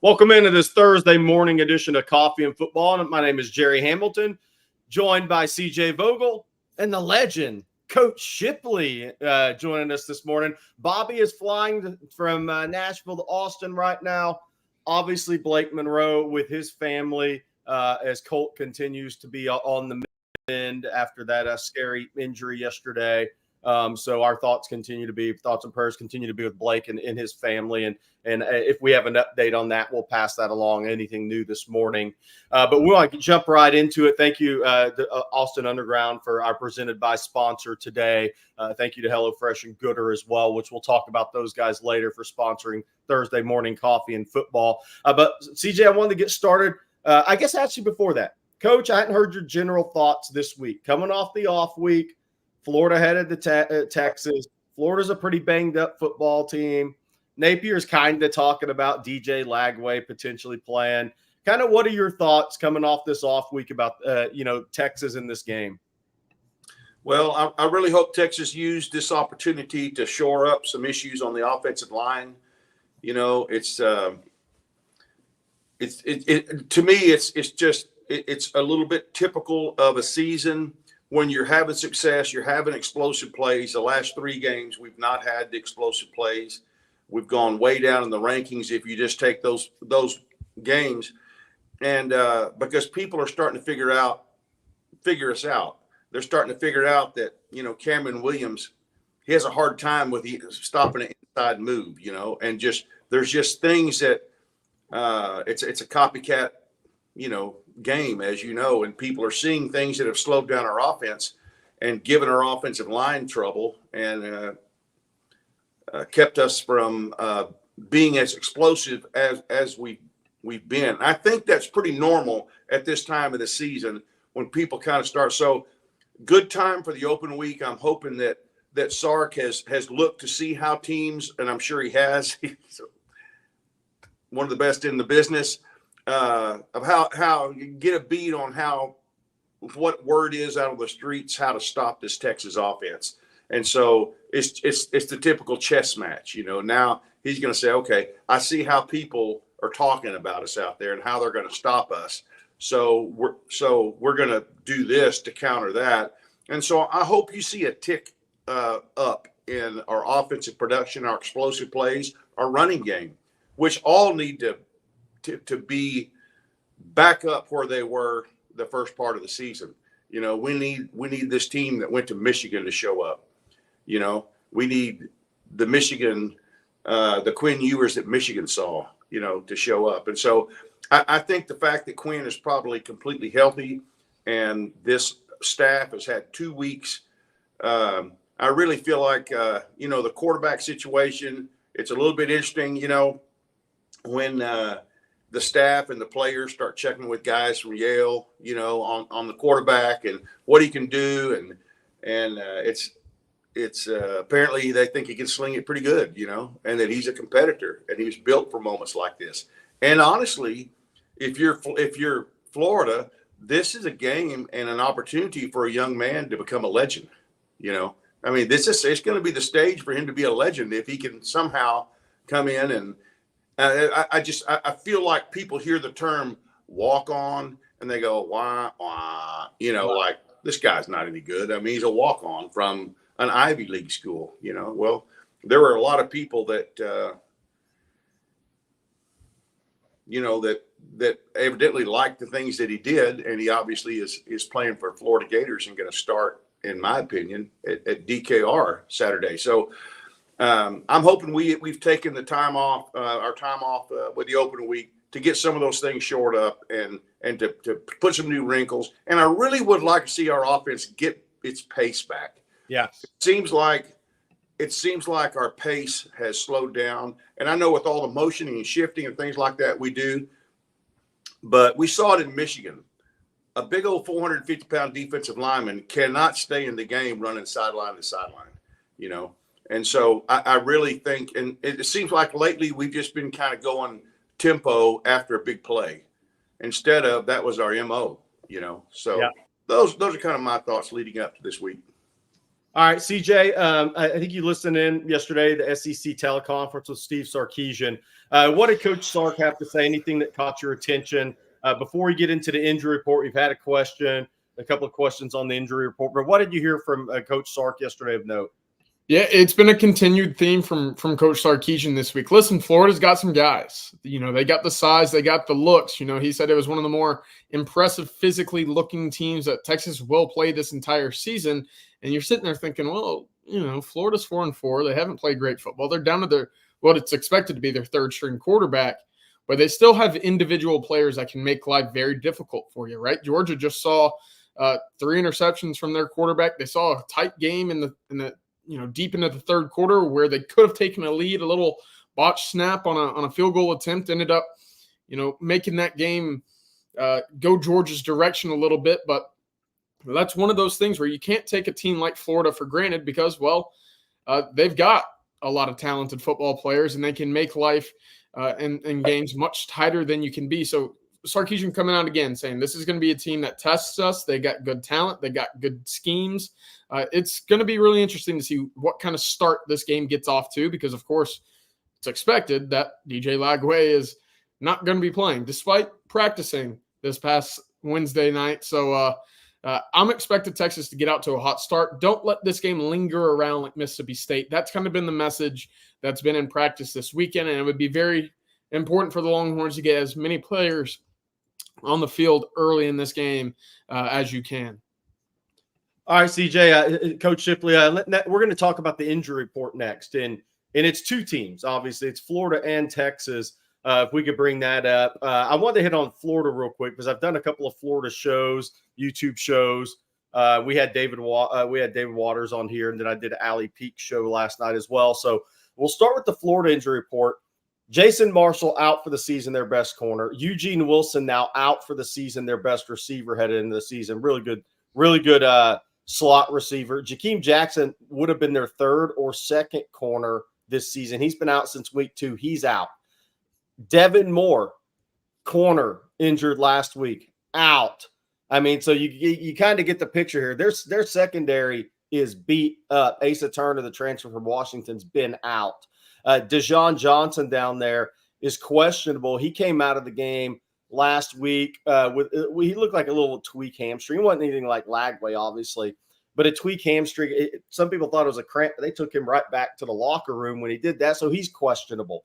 Welcome into this Thursday morning edition of Coffee and Football. My name is Jerry Hamilton, joined by CJ Vogel and the legend, Coach Shipley, joining us this morning. Bobby is flying from Nashville to Austin right now. Obviously, Blake Monroe with his family as Colt continues to be on the mend after that scary injury yesterday. So our thoughts and prayers continue to be with Blake and his family. And if we have an update on that, we'll pass that along. Anything new this morning. But we want to jump right into it. Thank you, Austin Underground, for our presented by sponsor today. Thank you to HelloFresh and Gooder as well, which we'll talk about those guys later for sponsoring Thursday morning coffee and football. But CJ, I wanted to get started. I guess actually before that, Coach, I hadn't heard your general thoughts this week. Coming off the off week, Florida headed to Texas. Florida's a pretty banged up football team. Napier's kind of talking about DJ Lagway potentially playing. Kind of what are your thoughts coming off this off week about, Texas in this game? Well, I really hope Texas used this opportunity to shore up some issues on the offensive line. You know, it's to me, it's a little bit typical of a season when you're having success, you're having explosive plays. The last 3 games, we've not had the explosive plays. We've gone way down in the rankings if you just take those games. And because people are starting to figure us out. They're starting to figure out that, Cameron Williams, he has a hard time with stopping an inside move, and there's just things that it's a copycat, game, as you know, and people are seeing things that have slowed down our offense and given our offensive line trouble and kept us from being as explosive as we've been. I think that's pretty normal at this time of the season when people kind of start. So good time for the open week. I'm hoping that Sark has looked to see how teams, and I'm sure he has. He's one of the best in the business. Of how you get a beat on what word is out of the streets, how to stop this Texas offense. And so it's the typical chess match, Now he's going to say, okay, I see how people are talking about us out there and how they're going to stop us. So we're going to do this to counter that. And so I hope you see a tick up in our offensive production, our explosive plays, our running game, which all need to be back up where they were the first part of the season. We need this team that went to Michigan to show up. We need the Michigan, the Quinn Ewers that Michigan saw, to show up. And so I think the fact that Quinn is probably completely healthy and this staff has had 2 weeks, I really feel like, the quarterback situation, it's a little bit interesting, when the staff and the players start checking with guys from Yale, on the quarterback and what he can do. And it's apparently they think he can sling it pretty good, and that he's a competitor and he was built for moments like this. And honestly, if you're Florida, this is a game and an opportunity for a young man to become a legend. I mean, it's going to be the stage for him to be a legend if he can somehow come in and I feel like people hear the term walk on and they go, wah, wah, like this guy's not any good. I mean, he's a walk on from an Ivy League school, Well, there were a lot of people that, that evidently liked the things that he did. And he obviously is playing for Florida Gators and going to start, in my opinion, at DKR Saturday. So, I'm hoping we've taken the time off, with the open week to get some of those things shored up and to put some new wrinkles. And I really would like to see our offense get its pace back. Yeah. It seems like our pace has slowed down. And I know with all the motioning and shifting and things like that we do, but we saw it in Michigan. A big old 450-pound defensive lineman cannot stay in the game running sideline to sideline, And so I really think, and it seems like lately we've just been kind of going tempo after a big play instead of that was our MO, So yeah. Those are kind of my thoughts leading up to this week. All right, CJ, I think you listened in yesterday, the SEC teleconference with Steve Sarkeesian. What did Coach Sark have to say? Anything that caught your attention? Before we get into the injury report, we've had a couple of questions on the injury report. But what did you hear from Coach Sark yesterday of note? Yeah, it's been a continued theme from Coach Sarkeesian this week. Listen, Florida's got some guys. They got the size, they got the looks. He said it was one of the more impressive, physically looking teams that Texas will play this entire season. And you're sitting there thinking, well, Florida's 4-4. They haven't played great football. They're down to what it's expected to be their third string quarterback, but they still have individual players that can make life very difficult for you, right? Georgia just saw 3 interceptions from their quarterback. They saw a tight game in the deep into the third quarter where they could have taken a lead. A little botched snap on a field goal attempt ended up, making that game go Georgia's direction a little bit. But that's one of those things where you can't take a team like Florida for granted because, they've got a lot of talented football players and they can make life in games much tighter than you can be. So Sarkeesian coming out again saying this is going to be a team that tests us. They got good talent. They got good schemes. It's going to be really interesting to see what kind of start this game gets off to because, of course, it's expected that DJ Lagway is not going to be playing despite practicing this past Wednesday night. So I'm expecting Texas to get out to a hot start. Don't let this game linger around like Mississippi State. That's kind of been the message that's been in practice this weekend, and it would be very important for the Longhorns to get as many players on the field early in this game as you can. All right, CJ, Coach Shipley, we're going to talk about the injury report next. And it's 2 teams, obviously. It's Florida and Texas. If we could bring that up. I wanted to hit on Florida real quick because I've done a couple of Florida shows, YouTube shows. We had David Waters on here, and then I did an Allie Peak show last night as well. So we'll start with the Florida injury report. Jason Marshall out for the season, their best corner. Eugene Wilson now out for the season, their best receiver headed into the season. Really good slot receiver. Jakeem Jackson would have been their third or second corner this season. He's been out since week 2. He's out. Devin Moore, corner, injured last week, out. I mean, so you kind of get the picture here. Their secondary is beat up. Asa Turner, the transfer from Washington's been out. Dejon Johnson down there is questionable. He came out of the game last week he looked like a little tweak hamstring. It wasn't anything like Lagway, obviously, but a tweak hamstring. Some people thought it was a cramp, but they took him right back to the locker room when he did that, so he's questionable.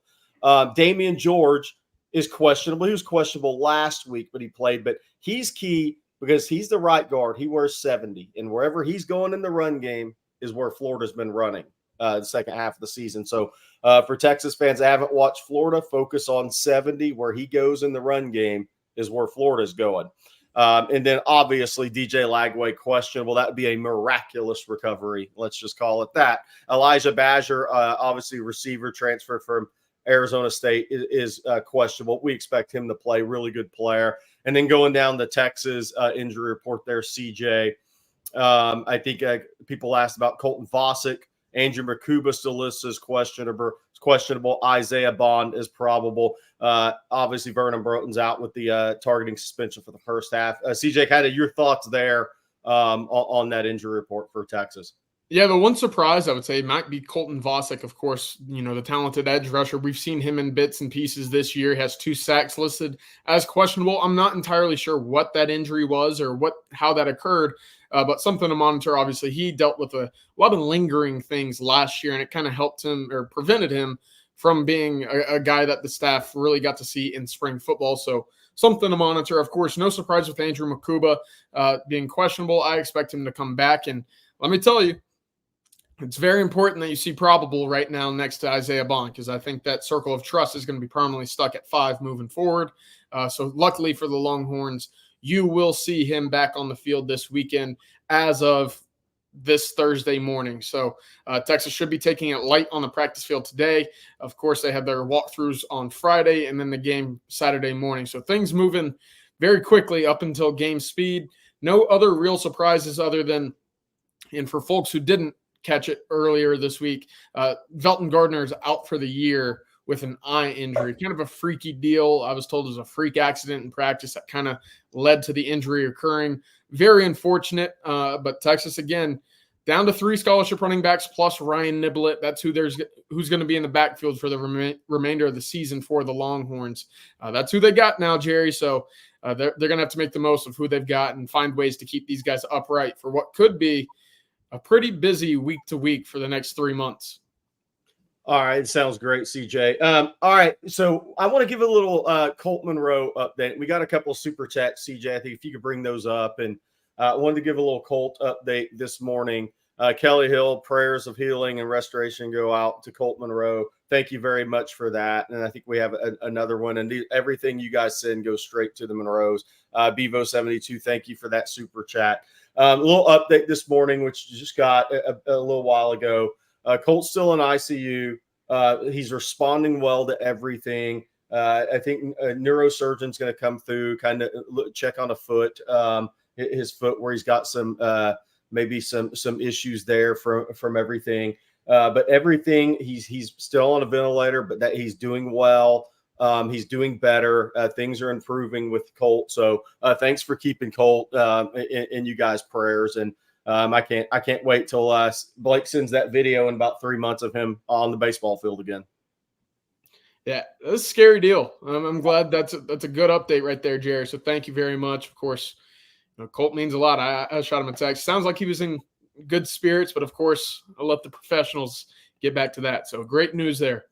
Damian George is questionable. He was questionable last week, but he played. But he's key because he's the right guard. He wears 70, and wherever he's going in the run game is where Florida's been running the second half of the season. So for Texas fans that haven't watched Florida, focus on 70. Where he goes in the run game is where Florida's going. And then obviously DJ Lagway questionable. That would be a miraculous recovery. Let's just call it that. Elijah Badger, obviously receiver transfer from Arizona State is questionable. We expect him to play. Really good player. And then going down the Texas injury report there, CJ. I think people asked about Colton Vosick. Andrew Makuba still listed as questionable. Isaiah Bond is probable. Obviously, Vernon Broughton's out with the targeting suspension for the first half. CJ, kind of your thoughts there on that injury report for Texas? Yeah, the one surprise I would say might be Colton Vosick, of course, the talented edge rusher. We've seen him in bits and pieces this year. He has 2 sacks listed as questionable. I'm not entirely sure what that injury was or how that occurred, but something to monitor. Obviously, he dealt with a lot of lingering things last year, and it kind of helped him or prevented him from being a guy that the staff really got to see in spring football. So something to monitor. Of course, no surprise with Andrew Makuba being questionable. I expect him to come back, and let me tell you, it's very important that you see probable right now next to Isaiah Bond because I think that circle of trust is going to be permanently stuck at 5 moving forward. So luckily for the Longhorns, you will see him back on the field this weekend as of this Thursday morning. So Texas should be taking it light on the practice field today. Of course, they have their walkthroughs on Friday and then the game Saturday morning. So things moving very quickly up until game speed. No other real surprises other than, and for folks who didn't catch it earlier this week, Velton Gardner is out for the year with an eye injury. Kind of a freaky deal. I was told it was a freak accident in practice that kind of led to the injury occurring. Very unfortunate, but Texas, again, down to 3 scholarship running backs plus Ryan Niblett. That's who's going to be in the backfield for the remainder of the season for the Longhorns. That's who they got now, Jerry. So they're going to have to make the most of who they've got and find ways to keep these guys upright for what could be a pretty busy week to week for the next 3 months. All right. Sounds great, CJ. All right. So I want to give a little Colt Monroe update. We got a couple of super chats, CJ. I think if you could bring those up. And I wanted to give a little Colt update this morning. Kelly Hill, prayers of healing and restoration go out to Colt Monroe. Thank you very much for that. And I think we have another one. And everything you guys said goes straight to the Monroes. Bevo72, thank you for that super chat. A little update this morning, which just got a little while ago. Colt's still in ICU. He's responding well to everything. I think a neurosurgeon's going to come through, kind of check on a foot, his foot where he's got some maybe some issues there from everything. But everything, he's still on a ventilator, but that he's doing well. He's doing better. Things are improving with Colt. So thanks for keeping Colt in you guys' prayers. And I can't wait till Blake sends that video in about 3 months of him on the baseball field again. Yeah, that's a scary deal. I'm glad that's a good update right there, Jerry. So thank you very much. Of course, Colt means a lot. I shot him a text. Sounds like he was in good spirits, but of course, I'll let the professionals get back to that. So great news there.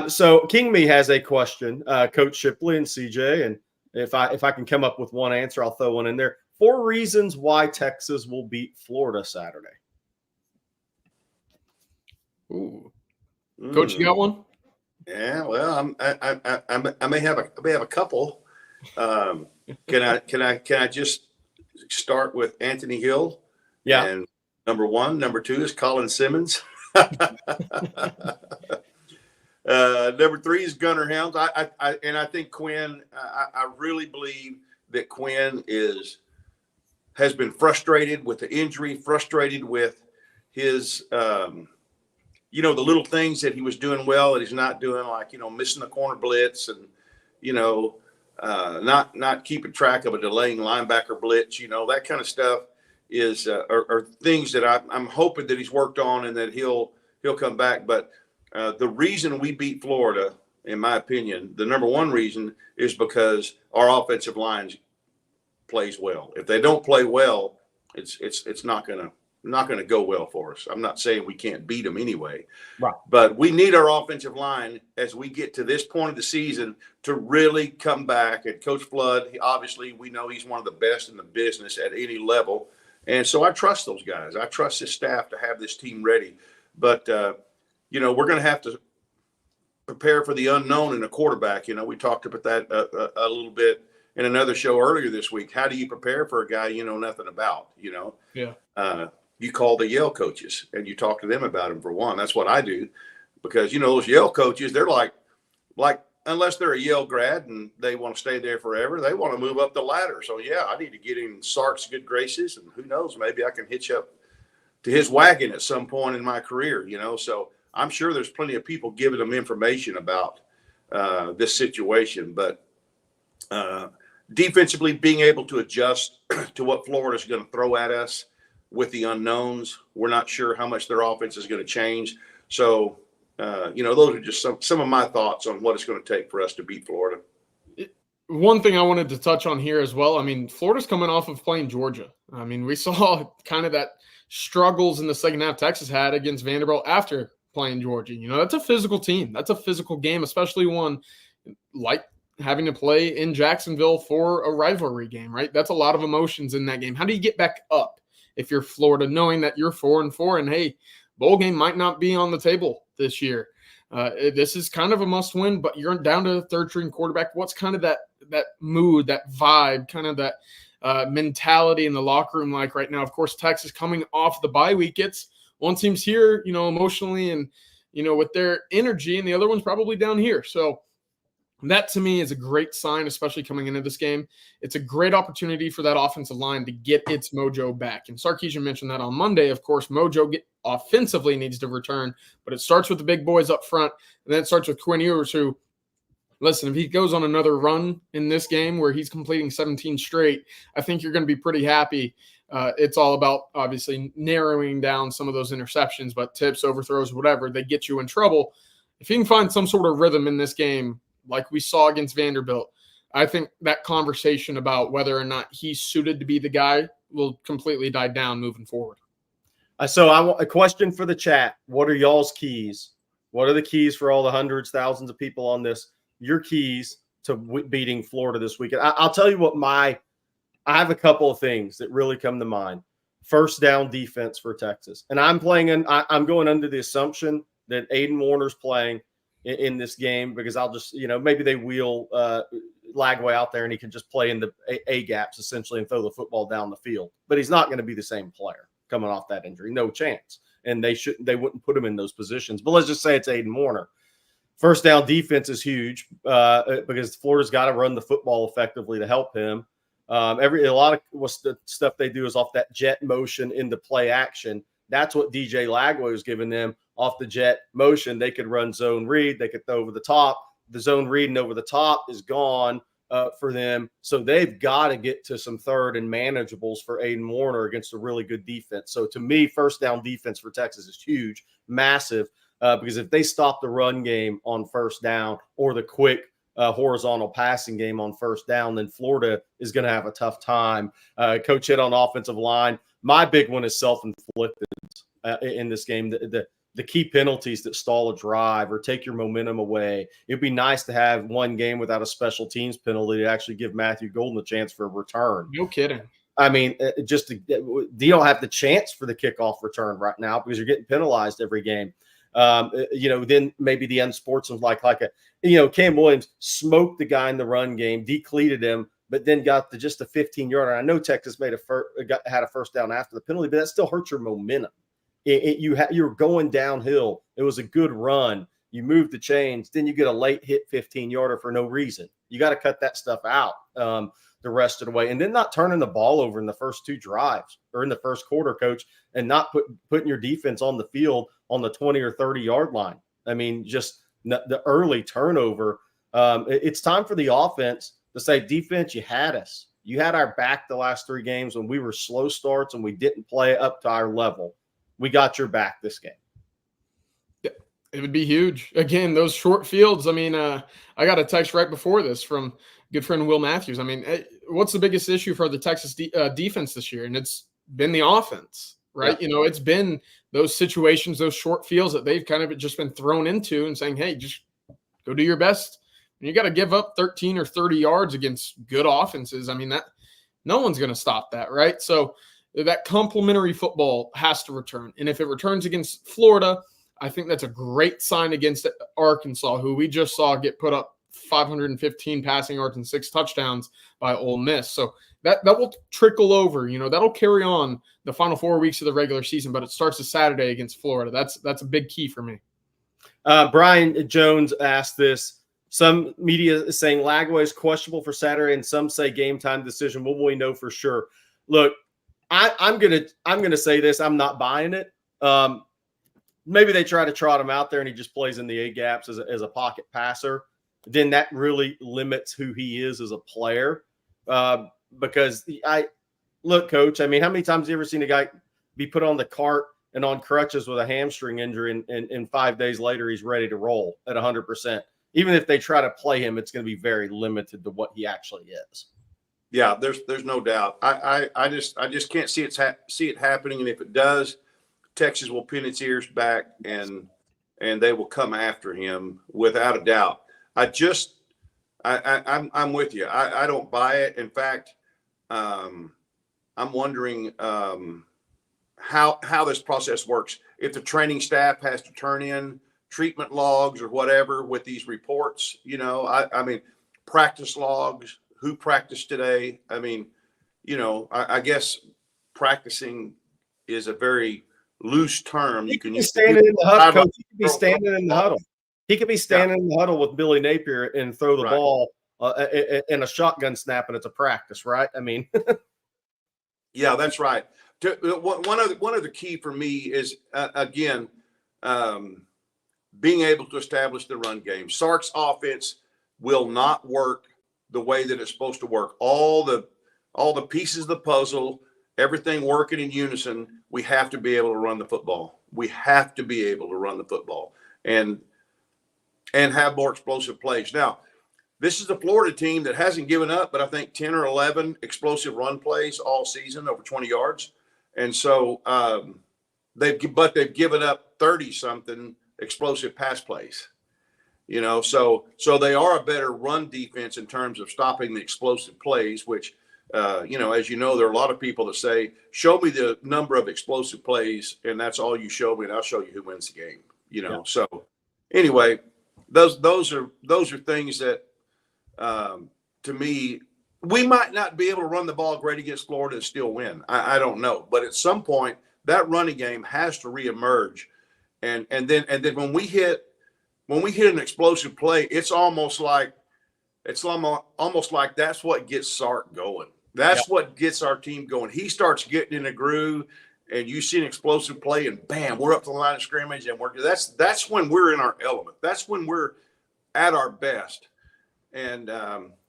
So King Me has a question, Coach Shipley and CJ, and if I can come up with one answer, I'll throw one in there. 4 reasons why Texas will beat Florida Saturday. Ooh, Coach, you got one? Yeah, well, I may have a couple. Can I just start with Anthony Hill? Yeah. And number 1, number 2 is Colin Simmons. Number 3 is Gunnar Helms. I think Quinn. I really believe that Quinn has been frustrated with the injury, frustrated with his, the little things that he was doing well that he's not doing, like missing the corner blitz and not keeping track of a delaying linebacker blitz. That kind of stuff are things that I'm hoping that he's worked on and that he'll come back. But the reason we beat Florida, in my opinion, the number 1 reason is because our offensive line plays well. If they don't play well, it's not gonna go well for us. I'm not saying we can't beat them anyway, right? But we need our offensive line as we get to this point of the season to really come back. And Coach Flood, obviously, we know he's one of the best in the business at any level, and so I trust those guys. I trust his staff to have this team ready. But we're going to have to prepare for the unknown in a quarterback. We talked about that a little bit in another show earlier this week. How do you prepare for a guy you know nothing about? Yeah. You call the Yale coaches and you talk to them about him, for one. That's what I do, because those Yale coaches, they're like unless they're a Yale grad and they want to stay there forever, they want to move up the ladder. So yeah, I need to get in Sark's good graces, and who knows, maybe I can hitch up to his wagon at some point in my career. So I'm sure there's plenty of people giving them information about this situation, but defensively being able to adjust to what Florida's going to throw at us with the unknowns. We're not sure how much their offense is going to change. So, those are just some of my thoughts on what it's going to take for us to beat Florida. One thing I wanted to touch on here as well. Florida's coming off of playing Georgia. We saw kind of that struggles in the second half Texas had against Vanderbilt after playing Georgia. That's a physical team. That's a physical game, especially one like having to play in Jacksonville for a rivalry game, right? That's a lot of emotions in that game. How do you get back up if you're Florida, knowing that you're 4-4 and, hey, bowl game might not be on the table this year? This is kind of a must win, but you're down to a 3rd-string quarterback. What's kind of that mood, that vibe, kind of that mentality in the locker room like right now? Of course, Texas coming off the bye week. One team's here, emotionally and, with their energy, and the other one's probably down here. So that to me is a great sign, especially coming into this game. It's a great opportunity for that offensive line to get its mojo back. And Sarkeesian mentioned that on Monday. Of course, mojo offensively needs to return, but it starts with the big boys up front, and then it starts with Quinn Ewers, who, listen, if he goes on another run in this game where he's completing 17 straight, I think you're going to be pretty happy It's all about obviously narrowing down some of those interceptions, but tips, overthrows, whatever, they get you in trouble. If he can find some sort of rhythm in this game, like we saw against Vanderbilt, I think that conversation about whether or not he's suited to be the guy will completely die down moving forward. So I want a question for the chat. What are y'all's keys? What are the keys for all the hundreds, thousands of people on this? Your keys to beating Florida this weekend. I'll tell you what I have a couple of things that really come to mind. First down defense for Texas. And I'm going under the assumption that Aiden Warner's playing in this game because I'll just, maybe they wheel Lagway out there and he can just play in the A gaps essentially and throw the football down the field. But he's not going to be the same player coming off that injury. No chance. And they wouldn't put him in those positions. But let's just say it's Aiden Warner. First down defense is huge because Florida's got to run the football effectively to help him. A lot of what's the stuff they do is off that jet motion into play action. That's what DJ Lagway was giving them off the jet motion. They could run zone read. They could throw over the top. The zone reading over the top is gone for them. So they've got to get to some third and manageables for Aiden Warner against a really good defense. So to me, first down defense for Texas is huge, massive, because if they stop the run game on first down or the quick horizontal passing game on first down, then Florida is going to have a tough time. Coach hit on offensive line. My big one is self-inflicted in this game. The key penalties that stall a drive or take your momentum away. It'd be nice to have one game without a special teams penalty to actually give Matthew Golden a chance for a return. No kidding. I mean, you don't have the chance for the kickoff return right now because you're getting penalized every game. Then maybe the unsportsmanlike, Cam Williams smoked the guy in the run game, decleated him, but then got just a 15-yarder. I know Texas had a first down after the penalty, but that still hurts your momentum. You're going downhill. It was a good run. You moved the chains. Then you get a late hit 15-yarder for no reason. You got to cut that stuff out the rest of the way. And then not turning the ball over in the first two drives or in the first quarter, Coach, and not putting your defense on the field on the 20 or 30-yard line. I mean, just the early turnover. It's time for the offense to say, defense, you had us. You had our back the last three games when we were slow starts and we didn't play up to our level. We got your back this game. Yeah, it would be huge. Again, those short fields. I mean, I got a text right before this from good friend Will Matthews. I mean, what's the biggest issue for the Texas defense this year? And it's been the offense, right? Yeah. It's been those situations, those short fields that they've kind of just been thrown into and saying, hey, just go do your best. And you got to give up 13 or 30 yards against good offenses. I mean, that no one's going to stop that, right? So that complementary football has to return. And if it returns against Florida, I think that's a great sign against Arkansas, who we just saw get put up 515 passing yards and 6 touchdowns by Ole Miss. So that will trickle over. That'll carry on the final 4 weeks of the regular season, but it starts this Saturday against Florida. That's a big key for me. Brian Jones asked this. Some media is saying Lagway is questionable for Saturday, and some say game time decision. What will we know for sure? Look, I'm gonna say this. I'm not buying it. Maybe they try to trot him out there and he just plays in the A gaps as a pocket passer. Then that really limits who he is as a player. Because look, Coach. I mean, how many times have you ever seen a guy be put on the cart and on crutches with a hamstring injury, and 5 days later he's ready to roll at 100%? Even if they try to play him, it's going to be very limited to what he actually is. Yeah, there's no doubt. I just can't see it happening, and if it does, Texas will pin its ears back and they will come after him without a doubt. I'm with you. I don't buy it. In fact, I'm wondering how this process works. If the training staff has to turn in treatment logs or whatever with these reports, I mean, practice logs. Who practiced today? I mean, I guess practicing is a very loose term. You can standing in the huddle. Coach, he could be standing in the huddle. He could be standing in the huddle with Billy Napier and throw the ball in a shotgun snap, and it's a practice, right? I mean, yeah, that's right. One of the key for me is again being able to establish the run game. Sark's offense will not work the way that it's supposed to work. All the pieces of the puzzle everything working in unison, we have to be able to run the football. We have to be able to run the football and have more explosive plays. Now, this is the Florida team that hasn't given up, but I think 10 or 11 explosive run plays all season over 20 yards. And so they've given up 30-something explosive pass plays. So they are a better run defense in terms of stopping the explosive plays, which, as you know, there are a lot of people that say, show me the number of explosive plays, and that's all you show me, and I'll show you who wins the game. Yeah. So anyway, those are things that, to me, we might not be able to run the ball great against Florida and still win. I don't know, but at some point, that running game has to reemerge, and then when we hit an explosive play, it's almost like that's what gets Sark going. That's what gets our team going. He starts getting in a groove, and you see an explosive play, and bam, we're up to the line of scrimmage, and that's when we're in our element. That's when we're at our best. And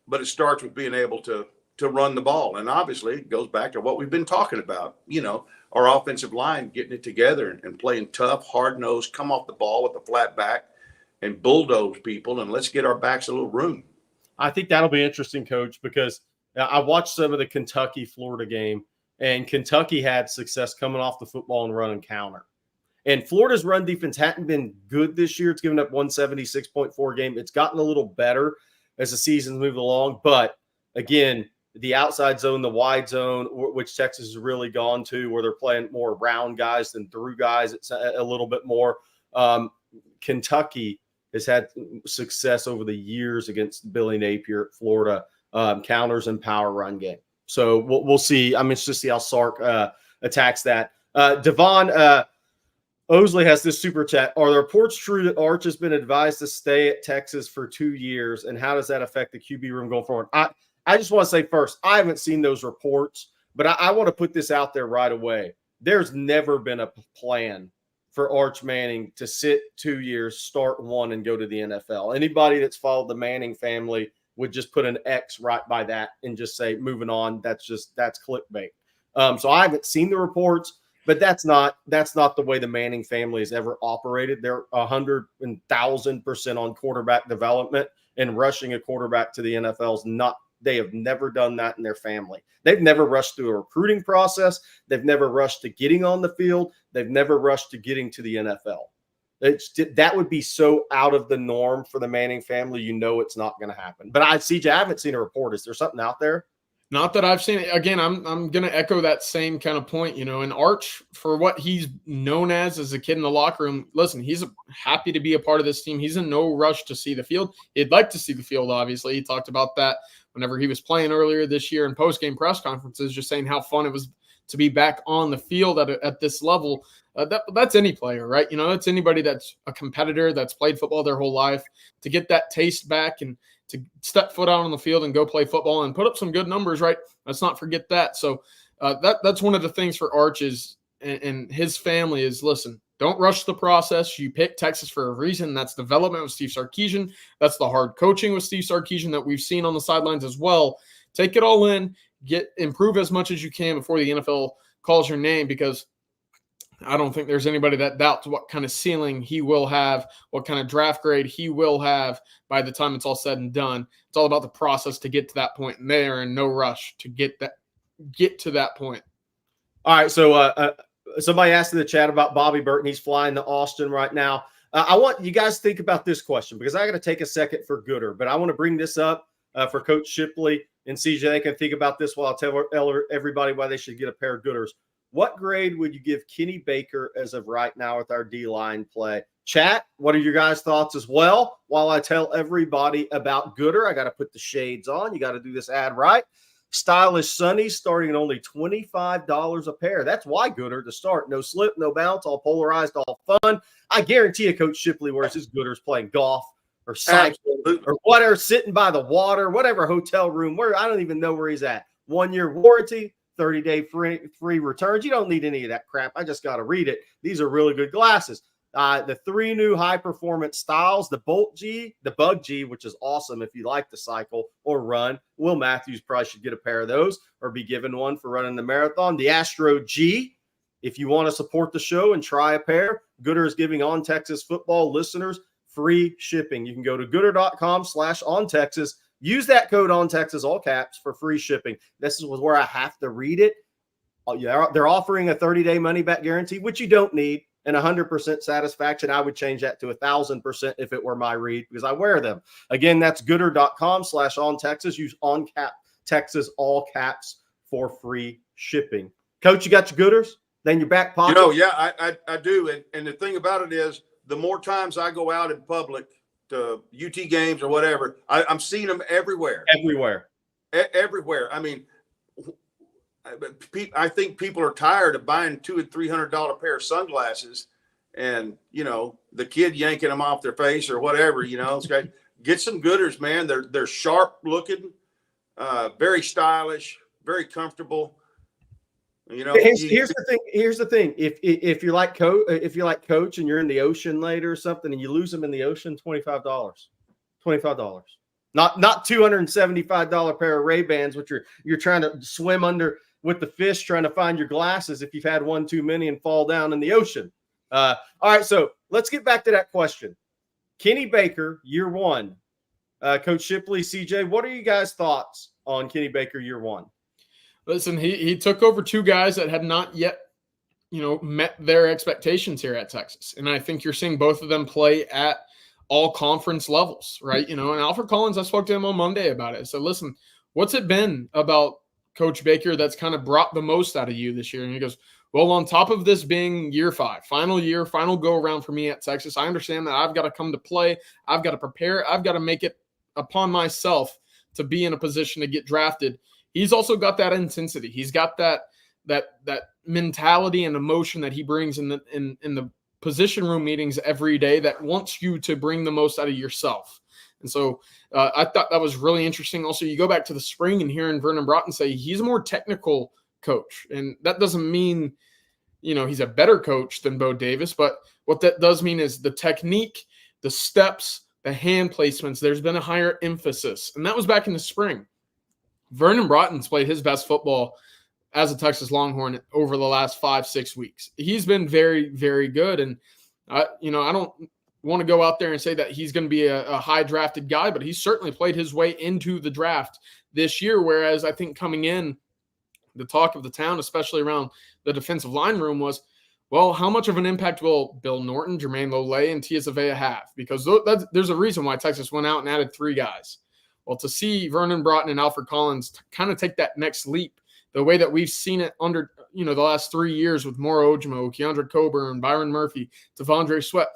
but it starts with being able to run the ball, and obviously it goes back to what we've been talking about. Our offensive line getting it together and playing tough, hard nosed, come off the ball with a flat back, and bulldoze people, and let's get our backs a little room. I think that'll be interesting, Coach, because I watched some of the Kentucky-Florida game, and Kentucky had success coming off the football and running counter. And Florida's run defense hadn't been good this year. It's given up 176.4 game. It's gotten a little better as the season's moved along. But, again, the outside zone, the wide zone, which Texas has really gone to, where they're playing more around guys than through guys, it's a little bit more. Kentucky has had success over the years against Billy Napier at Florida, counters and power run game. So we'll see. I'm interested to see how Sark attacks that. Devon Osley has this super chat. Are the reports true that Arch has been advised to stay at Texas for 2 years, and how does that affect the QB room going forward? I just want to say first, I haven't seen those reports, but I want to put this out there right away. There's never been a plan for Arch Manning to sit 2 years, start one, and go to the NFL. Anybody that's followed the Manning family would just put an X right by that and just say, moving on. That's clickbait. So I haven't seen the reports, but that's not the way the Manning family has ever operated. They're 100,000% on quarterback development, and rushing a quarterback to the NFL is not. They have never done that in their family. They've never rushed through a recruiting process. They've never rushed to getting on the field. They've never rushed to getting to the NFL. That would be so out of the norm for the Manning family. It's not going to happen. But CJ, I haven't seen a report. Is there something out there? Not that I've seen. Again, I'm going to echo that same kind of point, and Arch, for what he's known as a kid in the locker room, listen, he's happy to be a part of this team. He's in no rush to see the field. He'd like to see the field, obviously. He talked about that whenever he was playing earlier this year in post-game press conferences, just saying how fun it was to be back on the field at this level. That's any player, right? That's anybody that's a competitor that's played football their whole life, to get that taste back and to step foot out on the field and go play football and put up some good numbers, right? Let's not forget that. So that's one of the things for Arch and his family is, listen, don't rush the process. You picked Texas for a reason. That's development with Steve Sarkeesian. That's the hard coaching with Steve Sarkeesian that we've seen on the sidelines as well. Take it all in, improve as much as you can before the NFL calls your name, because I don't think there's anybody that doubts what kind of ceiling he will have, what kind of draft grade he will have by the time it's all said and done. It's all about the process to get to that point, and they are in no rush to get to that point. All right, so somebody asked in the chat about Bobby Burton. He's flying to Austin right now. I want you guys to think about this question, because I got to take a second for Gooder, but I want to bring this up for Coach Shipley and CJ. They can think about this while I tell everybody why they should get a pair of Gooders. What grade would you give Kenny Baker as of right now with our D-line play? Chat, what are your guys' thoughts as well? While I tell everybody about Gooder, I got to put the shades on. You got to do this ad right. Stylish Sunnies starting at only $25 a pair. That's why Gooder to start. No slip, no bounce, all polarized, all fun. I guarantee you Coach Shipley wears his Gooders playing golf or cycling or whatever, sitting by the water, whatever hotel room, where I don't even know where he's at. 1-year warranty, 30-day free returns. You don't need any of that crap. I just got to read it. These are really good glasses. The 3 new high-performance styles, the Bolt G, the Bug G, which is awesome if you like to cycle or run. Will Matthews probably should get a pair of those or be given one for running the marathon. The Astro G, if you want to support the show and try a pair, Gooder is giving On Texas football listeners free shipping. You can go to gooder.com/OnTexas. Use that code OnTexas, all caps, for free shipping. This is where I have to read it. They're offering a 30-day money-back guarantee, which you don't need, and 100% satisfaction. I would change that to 1,000% if it were my read, because I wear them. Again, that's gooder.com/OnTexas. Use OnTexas, all caps, for free shipping. Coach, you got your Gooders? Then your back pocket? Yeah, I do. And the thing about it is, the more times I go out in public to UT games or whatever, I'm seeing them everywhere. Everywhere. I mean, I think people are tired of buying $200 and $300 pair of sunglasses and, the kid yanking them off their face or whatever, it's great. Get some Gooders, man. They're sharp looking, very stylish, very comfortable. Here's the thing. If you're like Coach and you're in the ocean later or something and you lose them in the ocean, $25. Not $275 pair of Ray-Bans, which you're trying to swim under with the fish, trying to find your glasses if you've had one too many and fall down in the ocean. All right, so let's get back to that question. Kenny Baker, year one. Coach Shipley, CJ, what are you guys' thoughts on Kenny Baker year one? Listen, he took over 2 guys that had not yet, met their expectations here at Texas. And I think you're seeing both of them play at all conference levels, right? And Alfred Collins, I spoke to him on Monday about it. So listen, what's it been about Coach Baker that's kind of brought the most out of you this year? And he goes, well, on top of this being year 5, final go around for me at Texas, I understand that I've got to come to play. I've got to prepare. I've got to make it upon myself to be in a position to get drafted. He's also got that intensity. He's got that mentality and emotion that he brings in the position room meetings every day that wants you to bring the most out of yourself. And so I thought that was really interesting. Also, you go back to the spring and hearing Vernon Broughton say he's a more technical coach. And that doesn't mean, he's a better coach than Bo Davis. But what that does mean is the technique, the steps, the hand placements, there's been a higher emphasis. And that was back in the spring. Vernon Broughton's played his best football as a Texas Longhorn over the last 5-6 weeks. He's been very, very good. And, I don't want to go out there and say that he's going to be a high drafted guy, but he's certainly played his way into the draft this year. Whereas I think coming in, the talk of the town, especially around the defensive line room, was, well, how much of an impact will Bill Norton, Jermaine Lole, and Tia Zavea have? Because there's a reason why Texas went out and added 3 guys. Well, to see Vernon Broughton and Alfred Collins kind of take that next leap, the way that we've seen it under, the last 3 years with Moro Ojimo, Keandre Coburn, Byron Murphy, Devondre Sweat,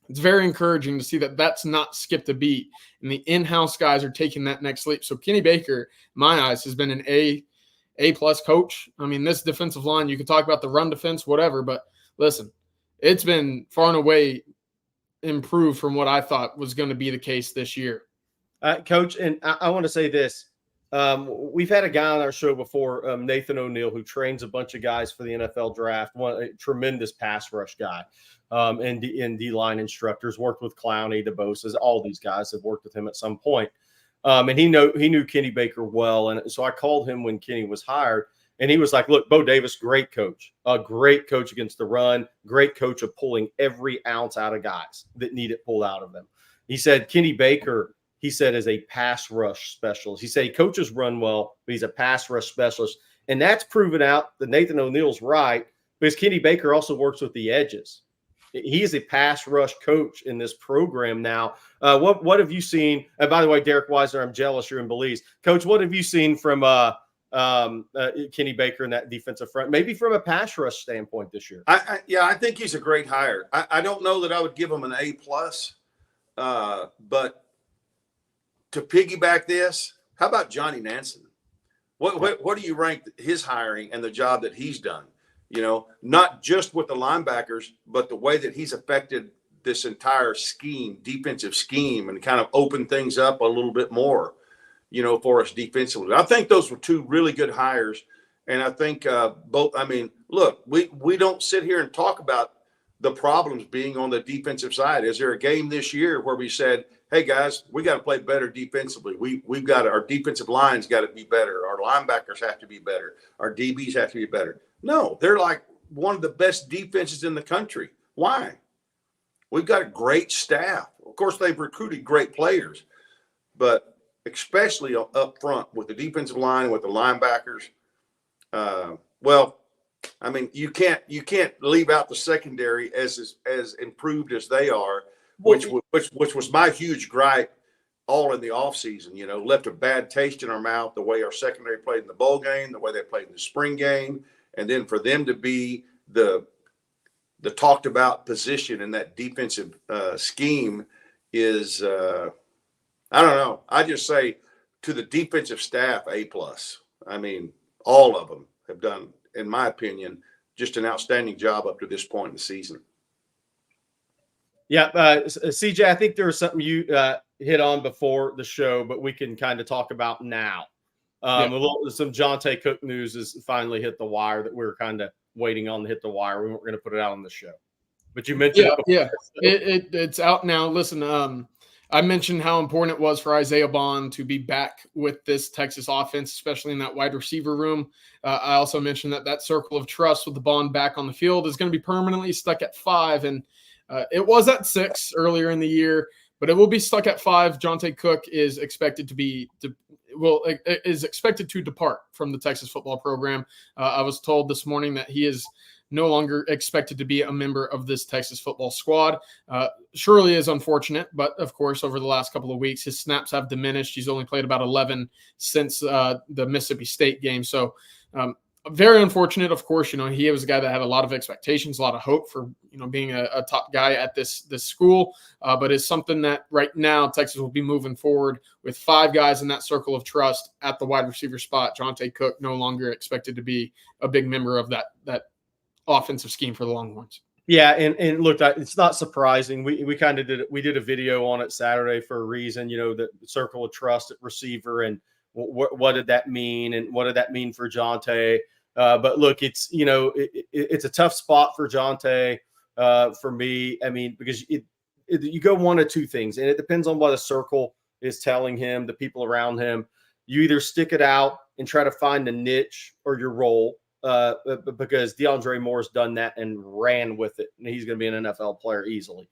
it's very encouraging to see that that's not skipped a beat, and the in-house guys are taking that next leap. So Kenny Baker, in my eyes, has been an A-plus coach. I mean, this defensive line, you can talk about the run defense, whatever, but listen, it's been far and away improved from what I thought was going to be the case this year. Coach, and I want to say this. We've had a guy on our show before, Nathan O'Neill, who trains a bunch of guys for the NFL draft, a tremendous pass rush guy, and D-line instructors, worked with Clowney, DeBosa's, all these guys have worked with him at some point. And he knew Kenny Baker well. And so I called him when Kenny was hired, and he was like, look, Bo Davis, great coach, a great coach against the run, great coach of pulling every ounce out of guys that need it pulled out of them. He said Kenny Baker, is a pass rush specialist. He said he coaches run well, but he's a pass rush specialist. And that's proven out that Nathan O'Neill's right, because Kenny Baker also works with the edges. He is a pass rush coach in this program now. What have you seen? And by the way, Derek Weisner, I'm jealous you're in Belize. Coach, what have you seen from Kenny Baker in that defensive front, maybe from a pass rush standpoint this year? I think he's a great hire. I don't know that I would give him an A+, but to piggyback this, how about Johnny Nansen? What do you rank his hiring and the job that he's done? Not just with the linebackers, but the way that he's affected this entire defensive scheme, and kind of opened things up a little bit more, for us defensively. I think those were 2 really good hires. And I think both, look, we don't sit here and talk about the problems being on the defensive side. Is there a game this year where we said, hey, guys, we got to play better defensively. We've got our defensive line's got to be better. Our linebackers have to be better. Our DBs have to be better. No, they're like one of the best defenses in the country. Why? We've got a great staff. Of course, they've recruited great players, but especially up front with the defensive line, with the linebackers. Well, I mean, you can't leave out the secondary as improved as they are, which was my huge gripe all in the offseason. You know, left a bad taste in our mouth the way our secondary played in the bowl game, the way they played in the spring game, and then for them to be the talked about position in that defensive scheme is I don't know. I just say to the defensive staff, A+. I mean, all of them have done, in my opinion, just an outstanding job up to this point in the season. Yeah, CJ, I think there was something you hit on before the show, but we can kind of talk about now. Some Jonte Cook news has finally hit the wire that we were kind of waiting on to hit the wire. We weren't going to put it out on the show, but you mentioned it's out now. Listen, I mentioned how important it was for Isaiah Bond to be back with this Texas offense, especially in that wide receiver room. I also mentioned that circle of trust with the Bond back on the field is going to be permanently stuck at 5. And it was at 6 earlier in the year, but it will be stuck at 5. Jonte Cook is expected to depart from the Texas football program. I was told this morning that he is no longer expected to be a member of this Texas football squad. Surely is unfortunate, but of course, over the last couple of weeks, his snaps have diminished. He's only played about 11 since the Mississippi State game. So very unfortunate. Of course, you know, he was a guy that had a lot of expectations, a lot of hope for, you know, being a top guy at this school. But it's something that right now Texas will be moving forward with 5 guys in that circle of trust at the wide receiver spot. Jonte Cook no longer expected to be a big member of that offensive scheme for the Longhorns. Yeah, and look, it's not surprising. We kind of did a video on it Saturday for a reason. You know, the circle of trust at receiver, and what did that mean, and what did that mean for Jonte? But look, it's, you know, it's a tough spot for Jonte. For me, I mean, because you go one of two things, and it depends on what the circle is telling him, the people around him. You either stick it out and try to find a niche or your role. Because DeAndre Moore's done that and ran with it, and he's going to be an NFL player easily.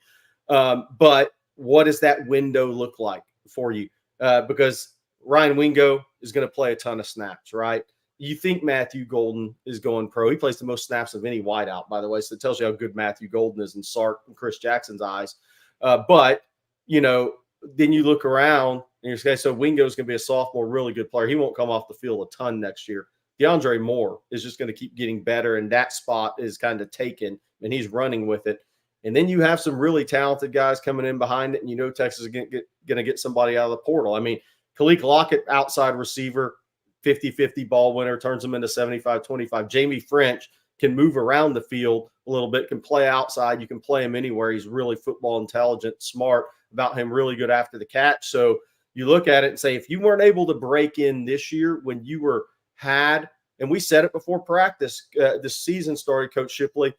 But what does that window look like for you? Because Ryan Wingo is going to play a ton of snaps, right? You think Matthew Golden is going pro. He plays the most snaps of any wideout, by the way, so it tells you how good Matthew Golden is in Sark and Chris Jackson's eyes. But, you know, then you look around and you're saying, so Wingo's going to be a sophomore, really good player. He won't come off the field a ton next year. DeAndre Moore is just going to keep getting better, and that spot is kind of taken, and he's running with it. And then you have some really talented guys coming in behind it, and you know Texas is going to get somebody out of the portal. I mean, Khalil Lockett, outside receiver, 50-50 ball winner, turns them into 75-25. Jamie French can move around the field a little bit, can play outside. You can play him anywhere. He's really football intelligent, smart about him, really good after the catch. So you look at it and say, if you weren't able to break in this year when you were – and we said it before practice, this season started, Coach Shipley,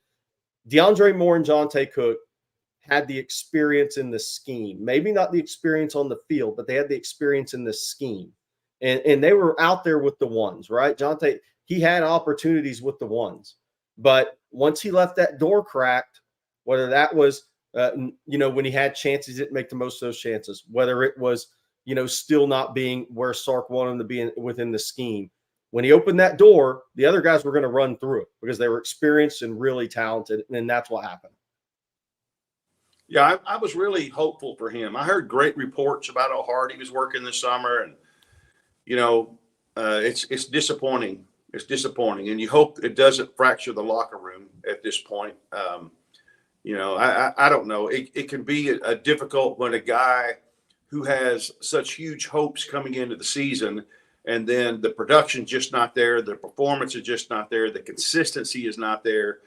DeAndre Moore and Jonte Cook had the experience in the scheme. Maybe not the experience on the field, but they had the experience in the scheme. And they were out there with the ones, right? Jonte, he had opportunities with the ones. But once he left that door cracked, whether that was, you know, when he had chances, he didn't make the most of those chances. Whether it was, you know, still not being where Sark wanted him to be within the scheme. When he opened that door, the other guys were going to run through it because they were experienced and really talented, and that's what happened. Yeah, I was really hopeful for him. I heard great reports about how hard he was working this summer, and you know, it's disappointing. It's disappointing, and you hope it doesn't fracture the locker room at this point. You know, I don't know. It can be a difficult when a guy who has such huge hopes coming into the season, and then the production's just not there, the performance is just not there, the consistency is not there.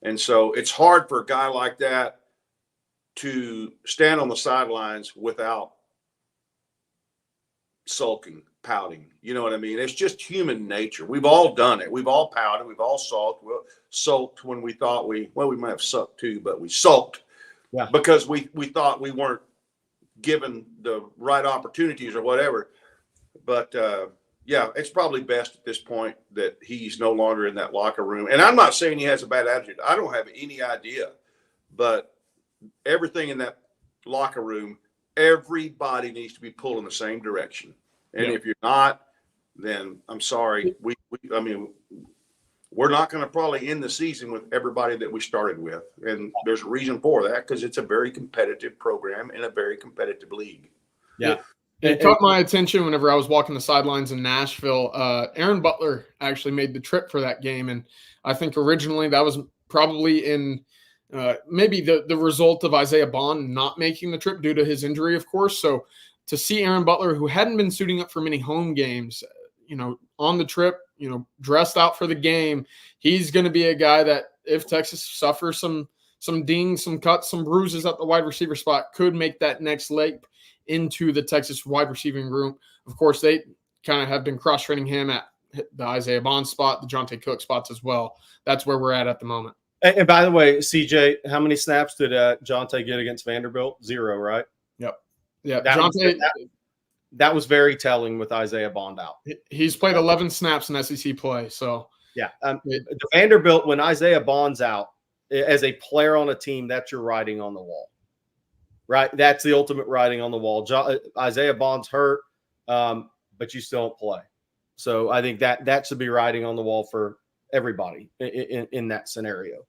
And so it's hard for a guy like that to stand on the sidelines without sulking, pouting. You know what I mean? It's just human nature. We've all done it. We've all pouted. We've all sulked. We sulked when we thought we might have sucked too, but we sulked because we thought we weren't given the right opportunities or whatever. But yeah, it's probably best at this point that he's no longer in that locker room. And I'm not saying he has a bad attitude. I don't have any idea. But everything in that locker room, everybody needs to be pulled in the same direction. And if you're not, then I'm sorry. I mean, we're not going to probably end the season with everybody that we started with. And there's a reason for that, because it's a very competitive program in a very competitive league. Yeah. It caught my attention whenever I was walking the sidelines in Nashville. Aaron Butler actually made the trip for that game. And I think originally that was probably in maybe the result of Isaiah Bond not making the trip due to his injury, of course. So to see Aaron Butler, who hadn't been suiting up for many home games, on the trip, dressed out for the game, he's going to be a guy that if Texas suffers some dings, some cuts, some bruises at the wide receiver spot, could make that next leap into the Texas wide receiving room. Of course, they kind of have been cross-training him at the Isaiah Bond spot, the Jonte Cook spots as well. That's where we're at the moment. And by the way, CJ, how many snaps did Jonte get against Vanderbilt? 0, right? Yep. Yeah, that was very telling with Isaiah Bond out. He's played 11 snaps in SEC play. So yeah, the Vanderbilt, when Isaiah Bond's out, as a player on a team, that's your writing on the wall. Right, that's the ultimate writing on the wall. Isaiah Bond's hurt, but you still don't play. So I think that should be writing on the wall for everybody in that scenario.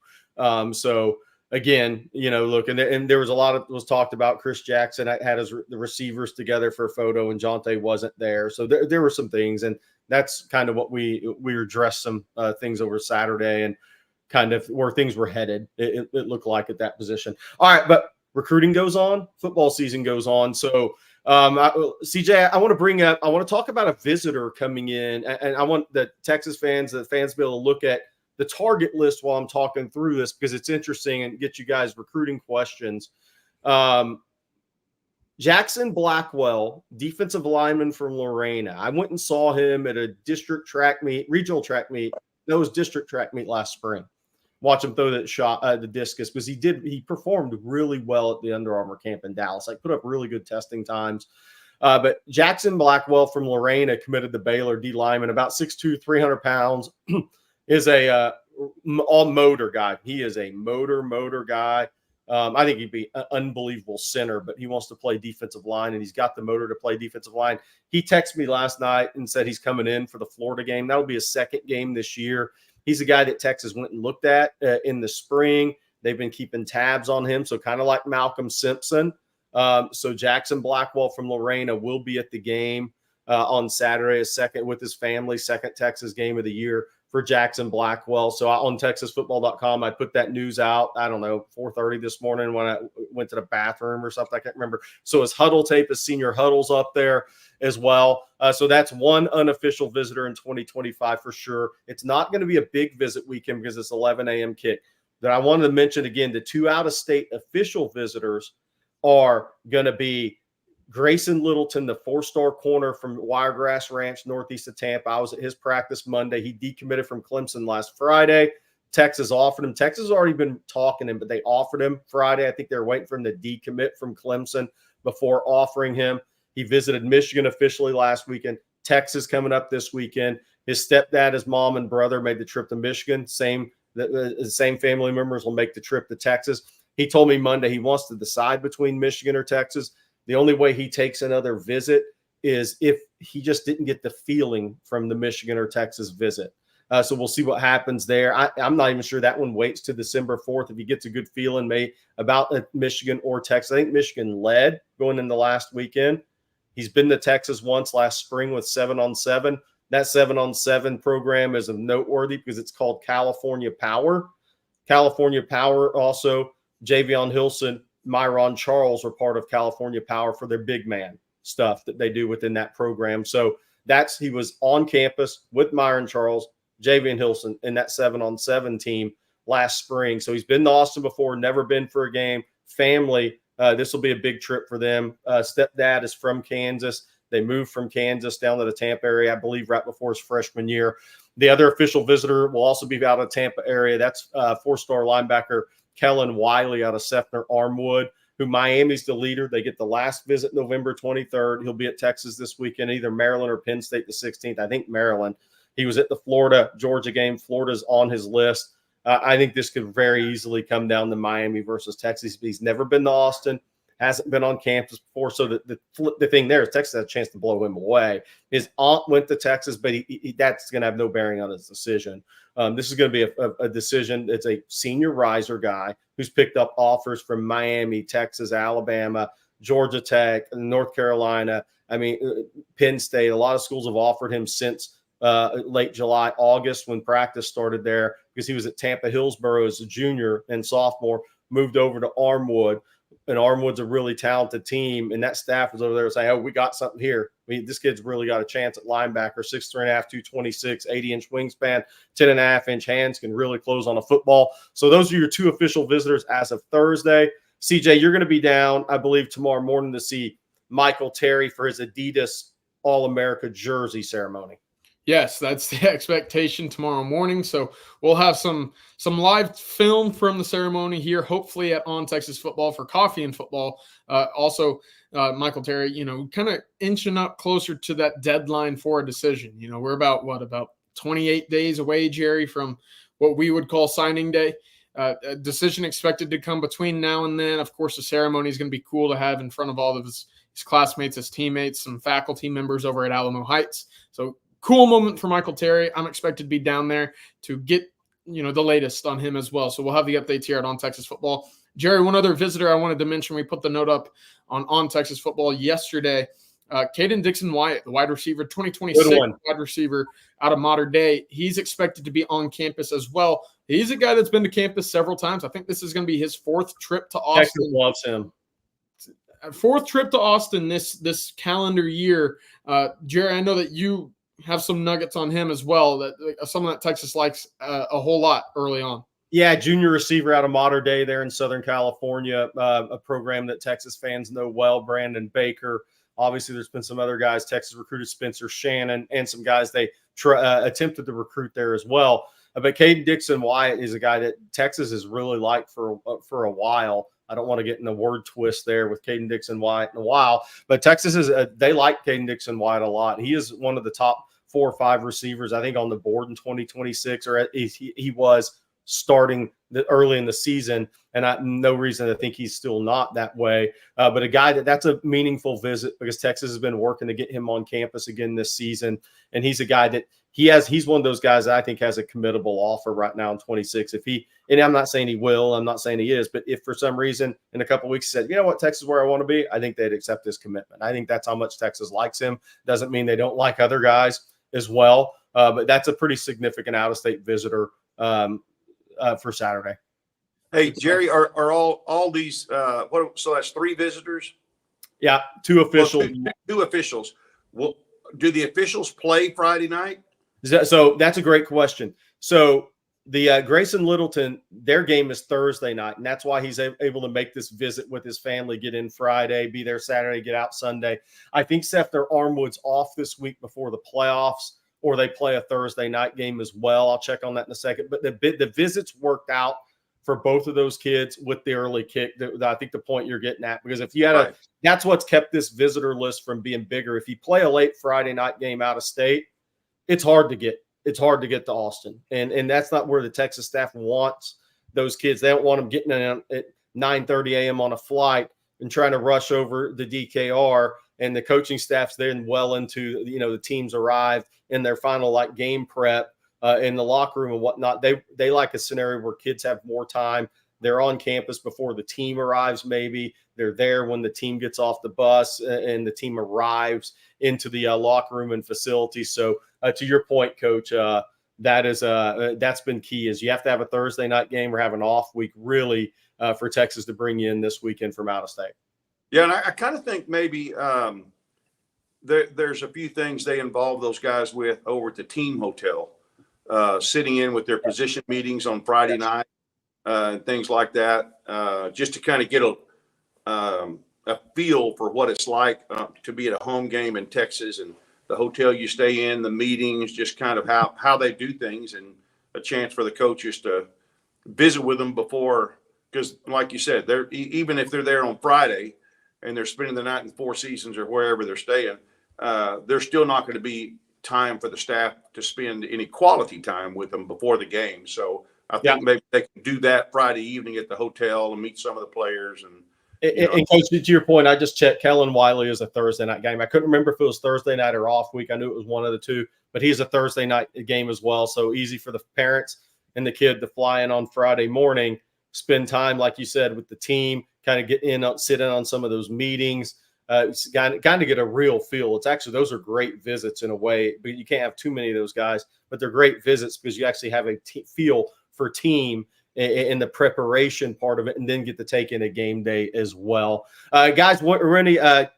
So again, look, and there was a lot of was talked about. Chris Jackson had the receivers together for a photo, and Jonte wasn't there. So there were some things, and that's kind of what we addressed some things over Saturday, and kind of where things were headed. It looked like at that position. All right, but recruiting goes on, football season goes on. So, CJ, I want to talk about a visitor coming in, and I want the Texas fans, the fans, to be able to look at the target list while I'm talking through this, because it's interesting and get you guys recruiting questions. Jackson Blackwell, defensive lineman from Lorena. I went and saw him at a regional track meet. That was district track meet last spring. Watch him throw that shot, the discus, because he performed really well at the Under Armour camp in Dallas. Put up really good testing times. But Jackson Blackwell from Lorena committed to Baylor, D lineman, about 6'2", 300 pounds, is a all motor guy. He is a motor guy. I think he'd be an unbelievable center, but he wants to play defensive line, and he's got the motor to play defensive line. He texted me last night and said he's coming in for the Florida game. That'll be his second game this year. He's a guy that Texas went and looked at in the spring. They've been keeping tabs on him, so kind of like Malcolm Simpson. So Jackson Blackwell from Lorena will be at the game on Saturday, with his family, second Texas game of the year for Jackson Blackwell. So on TexasFootball.com, I put that news out, 4:30 this morning when I went to the bathroom or something. I can't remember. So his huddle tape, his senior huddle's up there as well. So that's one unofficial visitor in 2025 for sure. It's not going to be a big visit weekend because it's 11 a.m. kick. But I wanted to mention again, the 2 out-of-state official visitors are going to be Grayson Littleton, the 4-star corner from Wiregrass Ranch, northeast of Tampa. I was at his practice Monday. He decommitted from Clemson last Friday. Texas offered him. Texas has already been talking to him, but they offered him Friday. I think they're waiting for him to decommit from Clemson before offering him. He visited Michigan officially last weekend. Texas coming up this weekend. His stepdad, his mom, and brother made the trip to Michigan. The same family members will make the trip to Texas. He told me Monday he wants to decide between Michigan or Texas. The only way he takes another visit is if he just didn't get the feeling from the Michigan or Texas visit. So we'll see what happens there. I'm not even sure that one waits to December 4th. If he gets a good feeling about Michigan or Texas. I think Michigan led going into last weekend. He's been to Texas once last spring with 7-on-7. That 7-on-7 program is noteworthy because it's called California Power. California Power also, Javion Hilson, Myron Charles are part of California Power for their big man stuff that they do within that program. So he was on campus with Myron Charles, Javion Hilson in that 7-on-7 team last spring. So he's been to Austin before, never been for a game. Family, this will be a big trip for them. Stepdad is from Kansas. They moved from Kansas down to the Tampa area, I believe, right before his freshman year. The other official visitor will also be out of the Tampa area. That's 4-star linebacker Kellen Wiley out of Sefner Armwood, who Miami's the leader. They get the last visit November 23rd. He'll be at Texas this weekend, either Maryland or Penn State the 16th. I think Maryland. He was at the Florida-Georgia game. Florida's on his list. I think this could very easily come down to Miami versus Texas. He's never been to Austin, hasn't been on campus before. So the thing there is Texas has a chance to blow him away. His aunt went to Texas, but that's going to have no bearing on his decision. This is going to be a decision. It's a senior riser guy who's picked up offers from Miami, Texas, Alabama, Georgia Tech, North Carolina. Penn State. A lot of schools have offered him since late July, August, when practice started there, because he was at Tampa Hillsborough as a junior and sophomore, moved over to Armwood. And Armwood's a really talented team, and that staff was over there saying, oh, we got something here. This kid's really got a chance at linebacker, 6'3.5", 226, 80-inch wingspan, 10.5-inch hands, can really close on a football. So those are your two official visitors as of Thursday. CJ, you're going to be down, I believe, tomorrow morning to see Michael Terry for his Adidas All-America jersey ceremony. Yes, that's the expectation tomorrow morning. So we'll have some live film from the ceremony here, hopefully at On Texas Football for Coffee and Football. Also, Michael Terry, kind of inching up closer to that deadline for a decision. We're about 28 days away, Jerry, from what we would call signing day. A decision expected to come between now and then. Of course, the ceremony is going to be cool to have in front of all of his classmates, his teammates, some faculty members over at Alamo Heights. So cool moment for Michael Terry. I'm expected to be down there to get, the latest on him as well. So we'll have the updates here at On Texas Football. Jerry, one other visitor I wanted to mention, we put the note up on Texas Football yesterday. Caden Dixon-Wyatt, the wide receiver, 2026 wide receiver out of Mater Dei. He's expected to be on campus as well. He's a guy that's been to campus several times. I think this is going to be his fourth trip to Austin. Texas loves him. Fourth trip to Austin this calendar year. Jerry, I know that you have some nuggets on him as well, that someone that Texas likes a whole lot early on. Yeah, junior receiver out of Mater Dei there in Southern California, a program that Texas fans know well. Brandon Baker. Obviously, there's been some other guys. Texas recruited Spencer Shannon and some guys they attempted to recruit there as well. But Caden Dixon-Wyatt is a guy that Texas has really liked for a while. I don't want to get in a word twist there with Caden Dixon-Wyatt in a while, but Texas they like Caden Dixon-Wyatt a lot. He is one of the top 4 or 5 receivers, I think, on the board in 2026, or he was starting early in the season, and no reason to think he's still not that way. But a guy that's a meaningful visit, because Texas has been working to get him on campus again this season, and he's a guy that he's one of those guys that I think has a committable offer right now in 26. And I'm not saying he will, I'm not saying he is, but if for some reason in a couple of weeks he said, you know what, Texas is where I want to be, I think they'd accept this commitment. I think that's how much Texas likes him. Doesn't mean they don't like other guys as well, but that's a pretty significant out-of-state visitor for Saturday. Hey, Jerry, are all these so that's 3 visitors? Yeah, 2 officials. Well, two officials. Well, do the officials play Friday night? So that's a great question. So the Grayson Littleton, their game is Thursday night, and that's why he's able to make this visit with his family, get in Friday, be there Saturday, get out Sunday. I think Sefner Armwood's off this week before the playoffs, or they play a Thursday night game as well. I'll check on that in a second. But the visits worked out for both of those kids with the early kick. I think the point you're getting at, because if you had that's what's kept this visitor list from being bigger. If you play a late Friday night game out of state, it's hard to get to Austin. And that's not where the Texas staff wants those kids. They don't want them getting in at 9:30 a.m. on a flight and trying to rush over the DKR. And the coaching staff's then well into, the teams arrived in their final game prep in the locker room and whatnot. They like a scenario where kids have more time. They're on campus before the team arrives. Maybe they're there when the team gets off the bus and the team arrives into the locker room and facility. So to your point, Coach, that's been key, is you have to have a Thursday night game or have an off week really for Texas to bring you in this weekend from out of state. Yeah, and I kind of think maybe there's a few things they involve those guys with over at the team hotel, sitting in with their position meetings on Friday night, things like that, just to kind of get a a feel for what it's like to be at a home game in Texas, and the hotel you stay in, the meetings, just kind of how they do things, and a chance for the coaches to visit with them before, because like you said, they're even if they're there on Friday and they're spending the night in Four Seasons or wherever they're staying, there's still not going to be time for the staff to spend any quality time with them before the game. So I think maybe they can do that Friday evening at the hotel and meet some of the players. And Coach, to your point, I just checked. Kellen Wiley is a Thursday night game. I couldn't remember if it was Thursday night or off week. I knew it was one of the two, but he's a Thursday night game as well. So easy for the parents and the kid to fly in on Friday morning, spend time, like you said, with the team, kind of get in, sit in on some of those meetings, kind of get a real feel. It's actually, those are great visits in a way, but you can't have too many of those guys, but they're great visits because you actually have a feel for team in the preparation part of it, and then get to take in a game day as well. Guys,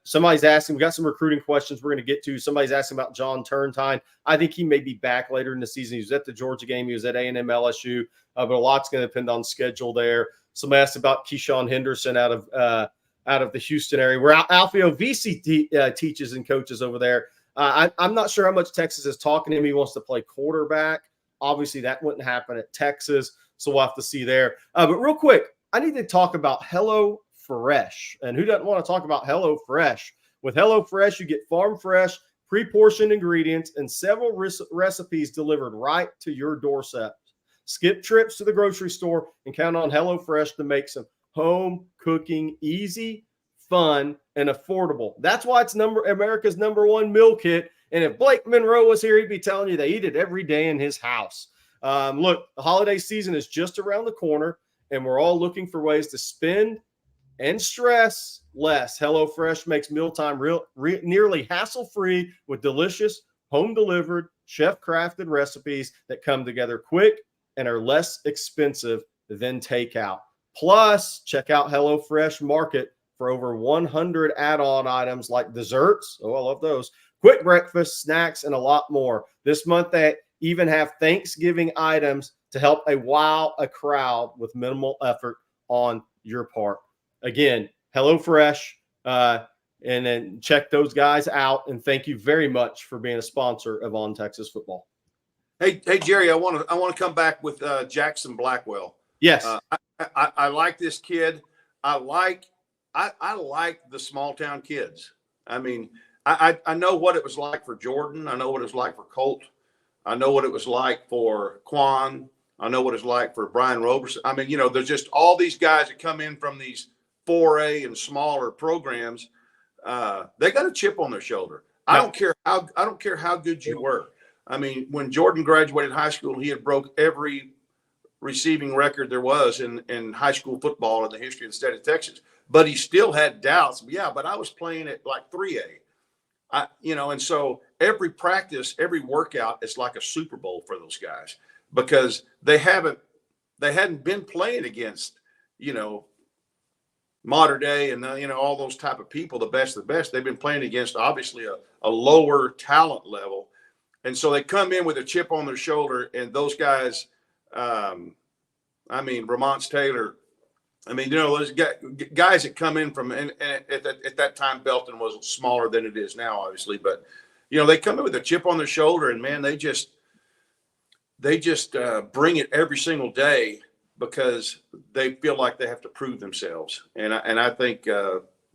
somebody's asking, we got some recruiting questions we're going to get to. Somebody's asking about John Turntine. I think he may be back later in the season. He was at the Georgia game. He was at A&M LSU, but a lot's going to depend on schedule there. Somebody asked about Keyshawn Henderson out of the Houston area, where Alfio VC teaches and coaches over there. I'm not sure how much Texas is talking to him. He wants to play quarterback. Obviously, that wouldn't happen at Texas, so we'll have to see there. But real quick, I need to talk about Hello Fresh. And who doesn't want to talk about Hello Fresh? With Hello Fresh, you get farm fresh, pre-portioned ingredients, and several recipes delivered right to your doorstep. Skip trips to the grocery store and count on Hello Fresh to make some home cooking easy, fun, and affordable. That's why it's America's #1 meal kit. And if Blake Monroe was here, he'd be telling you they eat it every day in his house. Look, the holiday season is just around the corner, and we're all looking for ways to spend and stress less. HelloFresh makes mealtime nearly hassle-free with delicious, home-delivered, chef-crafted recipes that come together quick and are less expensive than takeout. Plus, check out HelloFresh Market for over 100 add-on items like desserts. Oh, I love those. Quick breakfast, snacks, and a lot more. This month, they even have Thanksgiving items to help wow a crowd with minimal effort on your part. Again, HelloFresh, and then check those guys out. And thank you very much for being a sponsor of On Texas Football. Hey, Jerry, I want to come back with Jackson Blackwell. Yes, I like this kid. I like the small town kids. I mean, I know what it was like for Jordan. I know what it was like for Colt. I know what it was like for Quan. I know what it's like for Brian Roberson. I mean, there's just all these guys that come in from these 4A and smaller programs. They got a chip on their shoulder. I don't care how good you were. I mean, when Jordan graduated high school, he had broke every receiving record there was in high school football in the history of the state of Texas. But he still had doubts. Yeah, but I was playing at like 3A. And so every practice, every workout is like a Super Bowl for those guys, because they hadn't been playing against, modern day and, all those type of people, the best of the best. They've been playing against obviously a lower talent level. And so they come in with a chip on their shoulder, and those guys, Ramonce Taylor, those guys that come in from, and at that time, Belton was smaller than it is now, obviously, but they come in with a chip on their shoulder, and man, they just bring it every single day because they feel like they have to prove themselves. And I think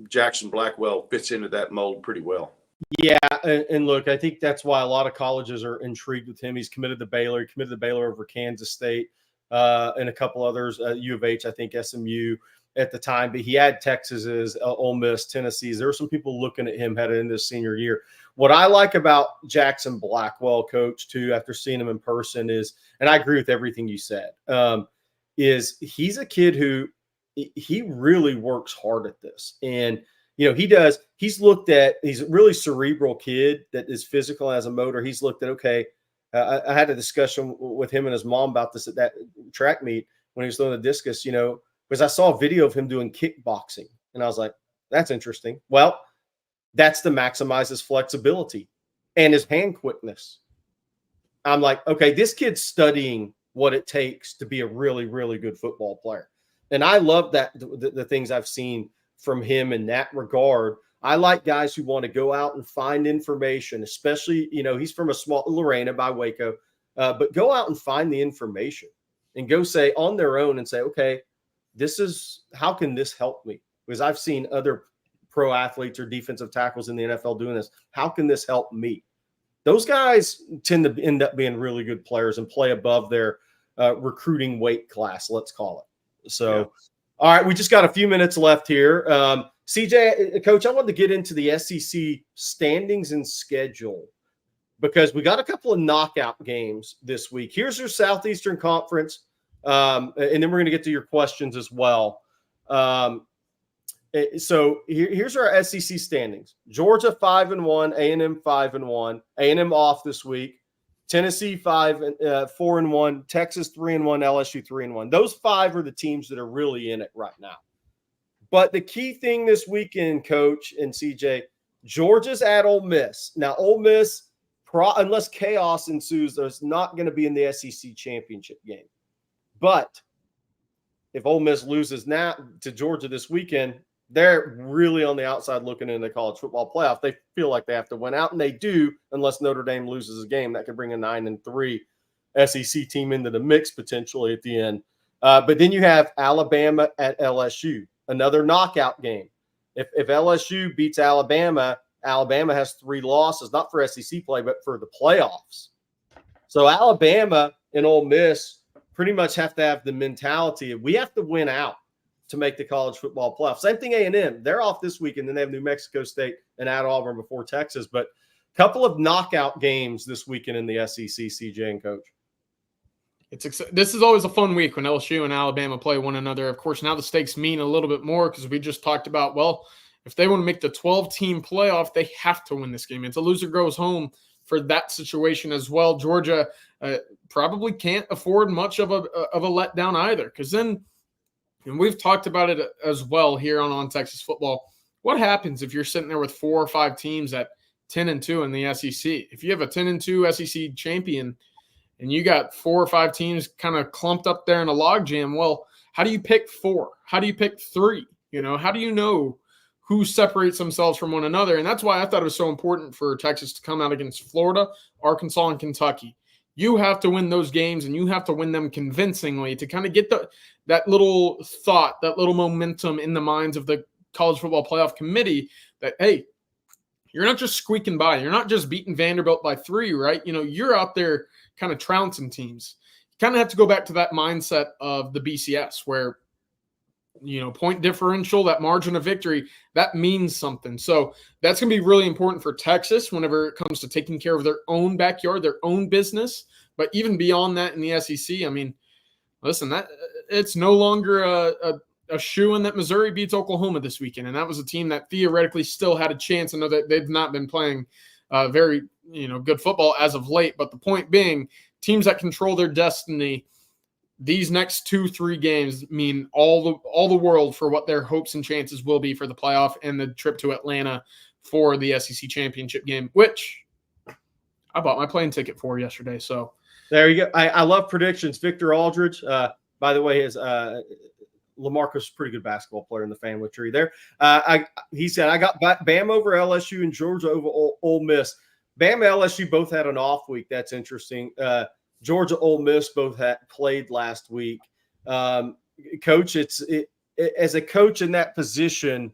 Jackson Blackwell fits into that mold pretty well. Yeah, and look, I think that's why a lot of colleges are intrigued with him. He's committed to Baylor. He committed to Baylor over Kansas State. And a couple others, U of H, I think SMU at the time, but he had Texas's, Ole Miss, Tennessee's. There were some people looking at him headed into his senior year. What I like about Jackson Blackwell, Coach, too, after seeing him in person is, and I agree with everything you said, is he's a kid who he really works hard at this. And, he's a really cerebral kid that is physical as a motor. He's looked at, okay, I had a discussion with him and his mom about this at that track meet when he was throwing the discus, because I saw a video of him doing kickboxing. And I was like, that's interesting. Well, that's to maximize his flexibility and his hand quickness. I'm like, okay, this kid's studying what it takes to be a really, really good football player. And I love that the things I've seen from him in that regard. I like guys who want to go out and find information, especially, he's from a small Lorena by Waco, but go out and find the information and go say on their own and say, okay, how can this help me? Because I've seen other pro athletes or defensive tackles in the NFL doing this. How can this help me? Those guys tend to end up being really good players and play above their recruiting weight class, let's call it. So, yeah. All right, we just got a few minutes left here. CJ, Coach, I wanted to get into the SEC standings and schedule because we got a couple of knockout games this week. Here's your Southeastern Conference, and then we're going to get to your questions as well. So here's our SEC standings. Georgia 5-1, A&M 5-1, A&M off this week. Tennessee 4-1, Texas 3-1, LSU 3-1. Those five are the teams that are really in it right now. But the key thing this weekend, Coach and CJ, Georgia's at Ole Miss. Now, Ole Miss, unless chaos ensues, is not going to be in the SEC championship game. But if Ole Miss loses now to Georgia this weekend, they're really on the outside looking in the college football playoff. They feel like they have to win out, and they do unless Notre Dame loses a game. That could bring a 9-3 SEC team into the mix potentially at the end. But then you have Alabama at LSU, another knockout game. If LSU beats Alabama, Alabama has 3 losses, not for SEC play, but for the playoffs. So Alabama and Ole Miss pretty much have to have the mentality of we have to win out to make the college football playoff. Same thing A&M. They're off this week, and then they have New Mexico State and at Auburn before Texas. But a couple of knockout games this weekend in the SEC, CJ and Coach. This is always a fun week when LSU and Alabama play one another. Of course, now the stakes mean a little bit more because we just talked about, well, if they want to make the 12-team playoff, they have to win this game. It's a loser goes home for that situation as well. Georgia probably can't afford much of a letdown either because then – and we've talked about it as well here on Texas Football. What happens if you're sitting there with 4 or 5 teams at 10-2 in the SEC? If you have a 10-2 SEC champion and you got 4 or 5 teams kind of clumped up there in a logjam, well, how do you pick 4? How do you pick 3? How do you know who separates themselves from one another? And that's why I thought it was so important for Texas to come out against Florida, Arkansas, and Kentucky. You have to win those games, and you have to win them convincingly to kind of get that little thought, that little momentum in the minds of the College Football Playoff Committee that, hey, you're not just squeaking by. You're not just beating Vanderbilt by 3, right? You're out there kind of trouncing teams. You kind of have to go back to that mindset of the BCS where, point differential, that margin of victory, that means something. So that's going to be really important for Texas whenever it comes to taking care of their own backyard, their own business. But even beyond that in the SEC, I mean, listen, that it's no longer a shoo-in that Missouri beats Oklahoma this weekend. And that was a team that theoretically still had a chance. I know that they've not been playing very, good football as of late. But the point being, teams that control their destiny, these next 2-3 games mean all the world for what their hopes and chances will be for the playoff and the trip to Atlanta for the SEC championship game, which I bought my plane ticket for yesterday. So there you go. I love predictions. Victor Aldridge, by the way, is Lamarcus, pretty good basketball player in the family tree there. He said, I got Bama over LSU and Georgia over Ole Miss. Bama, LSU both had an off week. That's interesting. Georgia, Ole Miss both had played last week. Coach, as a coach in that position,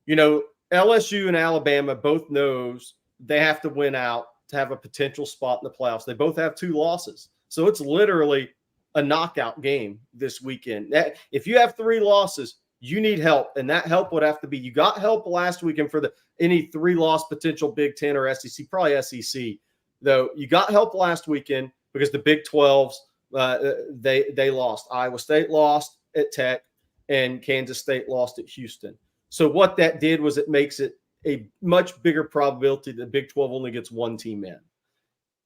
LSU and Alabama both knows they have to win out to have a potential spot in the playoffs. They both have 2 losses. So it's literally a knockout game this weekend. If you have 3 losses, you need help. And that help would have to be, you got help last weekend for any 3-loss potential Big Ten or SEC, probably SEC, though. You got help last weekend because the Big 12s, they lost. Iowa State lost at Tech, and Kansas State lost at Houston. So what that did was it makes it a much bigger probability that the Big 12 only gets 1 team in.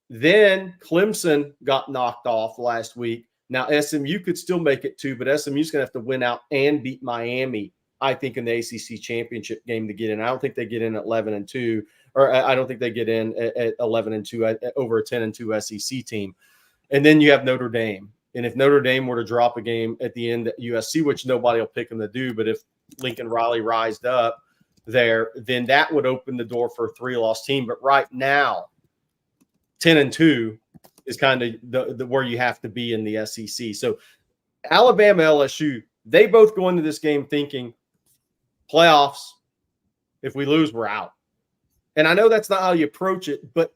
Then Clemson got knocked off last week. Now SMU could still make it 2, but SMU's going to have to win out and beat Miami, I think, in the ACC championship game to get in. I don't think they get in at 11-2. Or I don't think they get in at 11-2 over a 10-2 SEC team. And then you have Notre Dame. And if Notre Dame were to drop a game at the end at USC, which nobody will pick them to do, but if Lincoln Riley rised up there, then that would open the door for a 3-loss team. But right now, 10-2 is kind of the where you have to be in the SEC. So Alabama, LSU, they both go into this game thinking playoffs. If we lose, we're out. And I know that's not how you approach it, but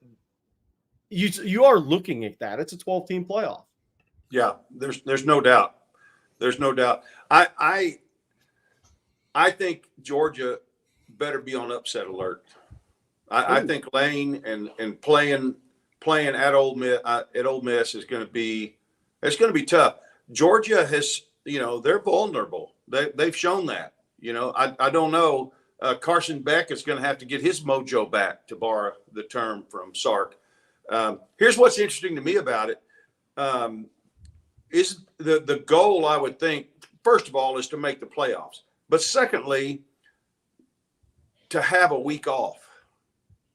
you are looking at that. It's a 12-team playoff. Yeah, there's no doubt. There's no doubt. I think Georgia better be on upset alert. I think Lane and playing at Ole Miss is going to be tough. Georgia has, they're vulnerable. They've shown that. I don't know. Carson Beck is going to have to get his mojo back, to borrow the term from Sark. Here's what's interesting to me about it. Is the goal, I would think, first of all, is to make the playoffs. But secondly, to have a week off.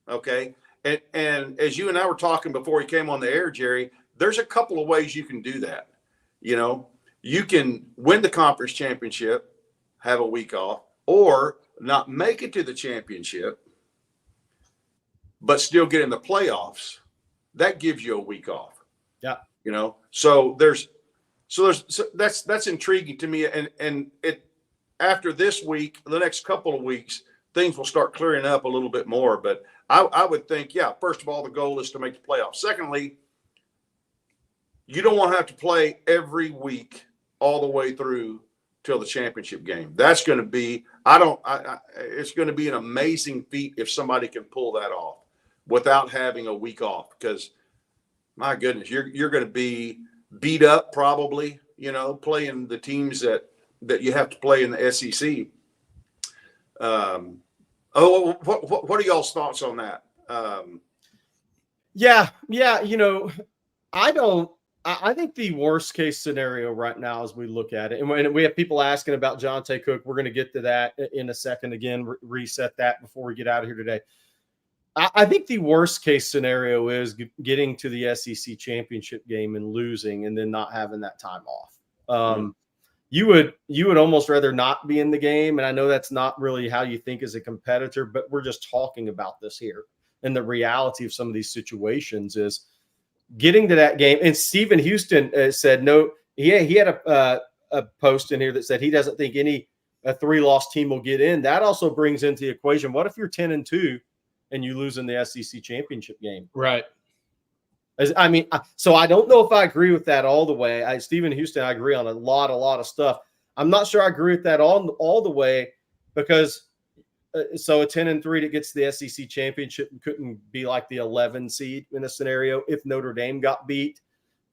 Okay. And as you and I were talking before you came on the air, Jerry, there's a couple of ways you can do that. You can win the conference championship, have a week off, or not make it to the championship, but still get in the playoffs. That gives you a week off. Yeah. So that's intriguing to me. And it, after this week, the next couple of weeks, things will start clearing up a little bit more. But I would think, first of all, the goal is to make the playoffs. Secondly, you don't want to have to play every week all the way through till the championship game. That's going to be, it's going to be an amazing feat if somebody can pull that off without having a week off, because my goodness, you're going to be beat up probably, playing the teams that you have to play in the SEC. What are y'all's thoughts on that? I think the worst case scenario right now as we look at it, and we have people asking about Jonte Cook. We're going to get to that in a second. Again, reset that before we get out of here today. I think the worst case scenario is getting to the SEC championship game and losing and then not having that time off. You would almost rather not be in the game. And I know that's not really how you think as a competitor, but we're just talking about this here. And the reality of some of these situations is getting to that game. And Stephen Houston said, no, he had a post in here that said he doesn't think a 3-loss team will get in. That also brings into the equation, what if you're 10-2 and you lose in the SEC championship game? Right. So I don't know if I agree with that all the way. Stephen Houston, I agree on a lot of stuff. I'm not sure I agree with that all the way, because so a 10-3 that gets to the SEC championship couldn't be like the 11 seed in a scenario if Notre Dame got beat.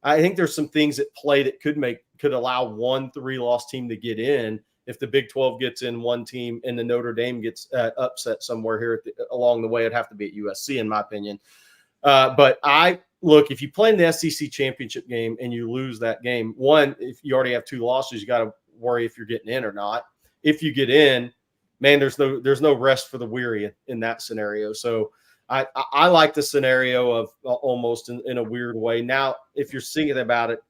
I think there's some things at play that could allow one 3-loss team to get in. If the Big 12 gets in one team and the Notre Dame gets upset somewhere here along the way, it'd have to be at USC, in my opinion. But look, if you play in the SEC championship game and you lose that game, one, if you already have 2 losses, you got to worry if you're getting in or not. If you get in, man, there's no rest for the weary in that scenario. So I like the scenario of almost in a weird way. Now, if you're thinking about it,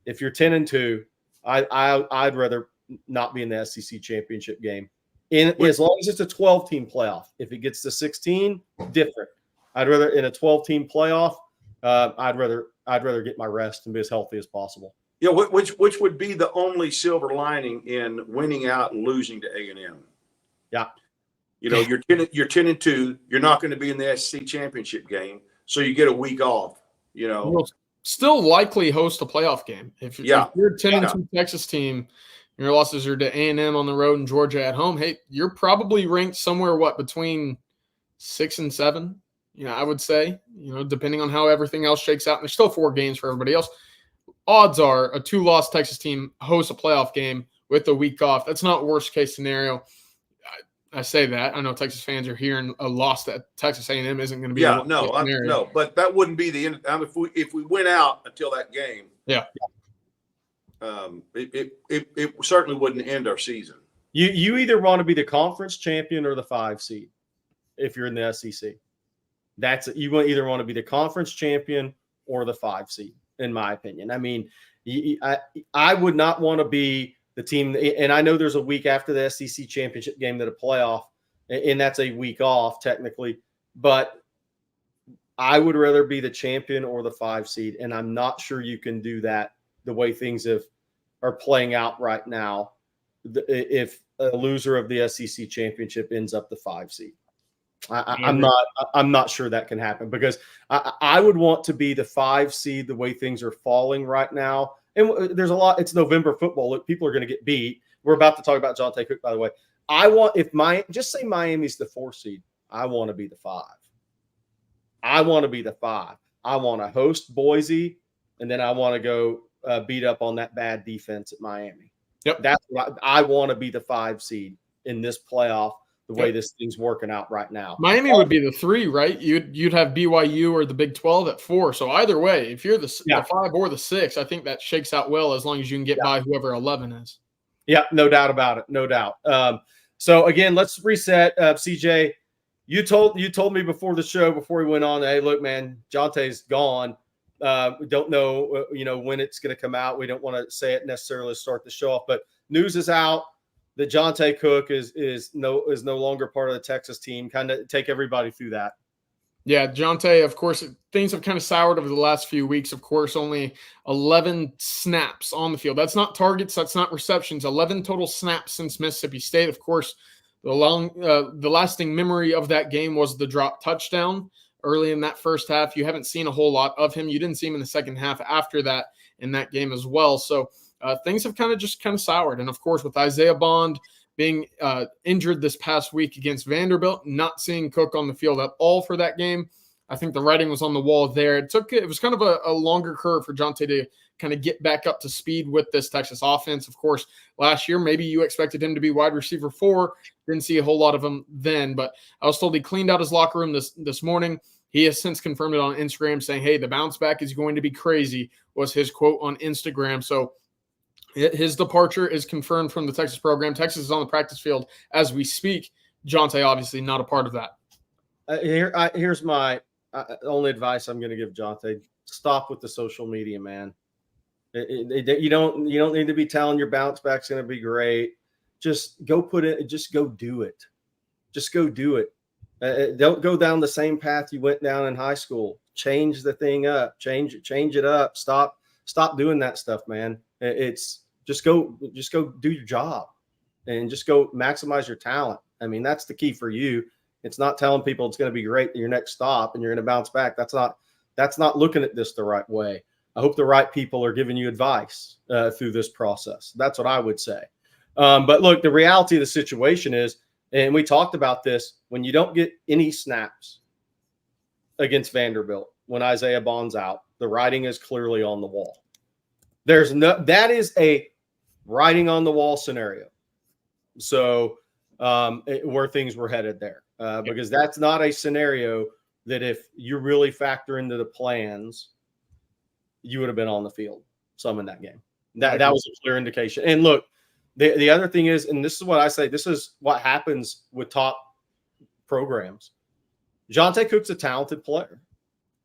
if you're 10-2, I'd rather not be in the SEC championship game. As long as it's a 12-team playoff. If it gets to 16, different. I'd rather in a 12-team playoff. I'd rather get my rest and be as healthy as possible. Yeah, which would be the only silver lining in winning out and losing to A&M. Yeah, you're 10-2. You're not going to be in the SEC championship game, so you get a week off. You'll still likely host a playoff game if you're a 10-2 Texas team. Your losses are to A&M on the road and Georgia at home. Hey, you're probably ranked somewhere between 6 and 7. I would say, depending on how everything else shakes out. And there's still 4 games for everybody else. Odds are a 2-loss Texas team hosts a playoff game with a week off. That's not worst case scenario. I say that. I know Texas fans are hearing a loss that Texas A&M isn't going to be. Yeah, no, but that wouldn't be the end. If we went out until that game, it certainly wouldn't end our season. You either want to be the conference champion or the 5 seed if you're in the SEC. You either want to be the conference champion or the 5 seed, in my opinion. I mean, I would not want to be the team. And I know there's a week after the SEC championship game that a playoff, and that's a week off technically, but I would rather be the champion or the 5 seed. And I'm not sure you can do that the way things are playing out right now. If a loser of the SEC championship ends up the 5 seed, I'm not sure that can happen, because I would want to be the 5 seed the way things are falling right now. And there's a lot. It's November football. Look, people are going to get beat. We're about to talk about Jonte Cook, by the way. Just say Miami's the 4 seed. I want to be the 5. I want to be the 5. I want to host Boise, and then I want to go beat up on that bad defense at Miami. Yep. That's what I want to be, the 5 seed in this playoff, the way this thing's working out right now. Miami would be the 3, right? You'd have BYU or the Big 12 at 4. So either way, if you're the 5 or the 6, I think that shakes out well, as long as you can get by whoever 11 is. Yeah, no doubt about it. No doubt. So again, let's reset. CJ, you told me before the show, before we went on, hey, look, man, Jonte's gone. We don't know, when it's going to come out. We don't want to say it necessarily to start the show off, but news is out that Jonte Cook is no longer part of the Texas team. Kind of take everybody through that. Yeah, Jonte, of course, things have kind of soured over the last few weeks. Of course, only 11 snaps on the field. That's not targets. That's not receptions. 11 total snaps since Mississippi State. Of course, the lasting memory of that game was the drop touchdown early in that first half. You haven't seen a whole lot of him. You didn't see him in the second half after that in that game as well. So things have kind of soured. And of course, with Isaiah Bond being injured this past week against Vanderbilt, not seeing Cook on the field at all for that game, I think the writing was on the wall there. It was kind of a longer curve for Jonte to kind of get back up to speed with this Texas offense. Of course, last year, maybe you expected him to be wide receiver 4. Didn't see a whole lot of him then, but I was told he cleaned out his locker room this morning. He has since confirmed it on Instagram, saying, hey, the bounce back is going to be crazy, was his quote on Instagram. So his departure is confirmed from the Texas program. Texas is on the practice field as we speak. Jonte, obviously, not a part of that. Here's my only advice I'm going to give Jonte. Stop with the social media, man. You don't need to be telling your bounce back's going to be great. Just go just go do it. Just go do it. Don't go down the same path you went down in high school. Change the thing up. Change it up. Stop doing that stuff, man. It's just go do your job, and just go maximize your talent. I mean, that's the key for you. It's not telling people it's going to be great at your next stop and you're going to bounce back. That's not looking at this the right way. I hope the right people are giving you advice through this process. That's what I would say. But look, the reality of the situation is, and we talked about this, when you don't get any snaps against Vanderbilt, when Isaiah Bond's out, the writing is clearly on the wall. That is a writing on the wall scenario. So where things were headed there, because that's not a scenario that if you really factor into the plans, you would have been on the field some in that game. That was a clear indication. And look, the other thing is, and this is what I say, this is what happens with top programs. Jonte Cook's a talented player.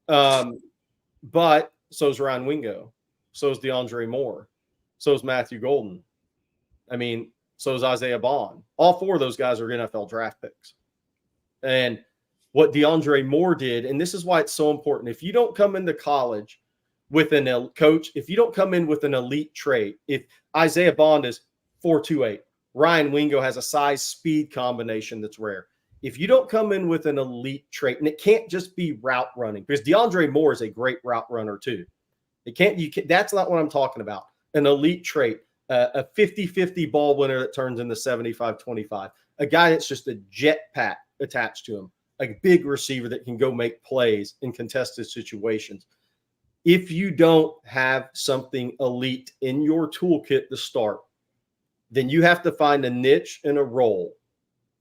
But so is Ryan Wingo. So is DeAndre Moore. So is Matthew Golden. I mean, so is Isaiah Bond. All 4 of those guys are NFL draft picks. And what DeAndre Moore did, and this is why it's so important, if you don't come into college with if you don't come in with an elite trait, if Isaiah Bond is 4.28, Ryan Wingo has a size speed combination that's rare. If you don't come in with an elite trait, and it can't just be route running, because DeAndre Moore is a great route runner too. That's not what I'm talking about. An elite trait, a 50-50 ball winner that turns into 75-25, a guy that's just a jet pack attached to him, a big receiver that can go make plays in contested situations. If you don't have something elite in your toolkit to start, then you have to find a niche and a role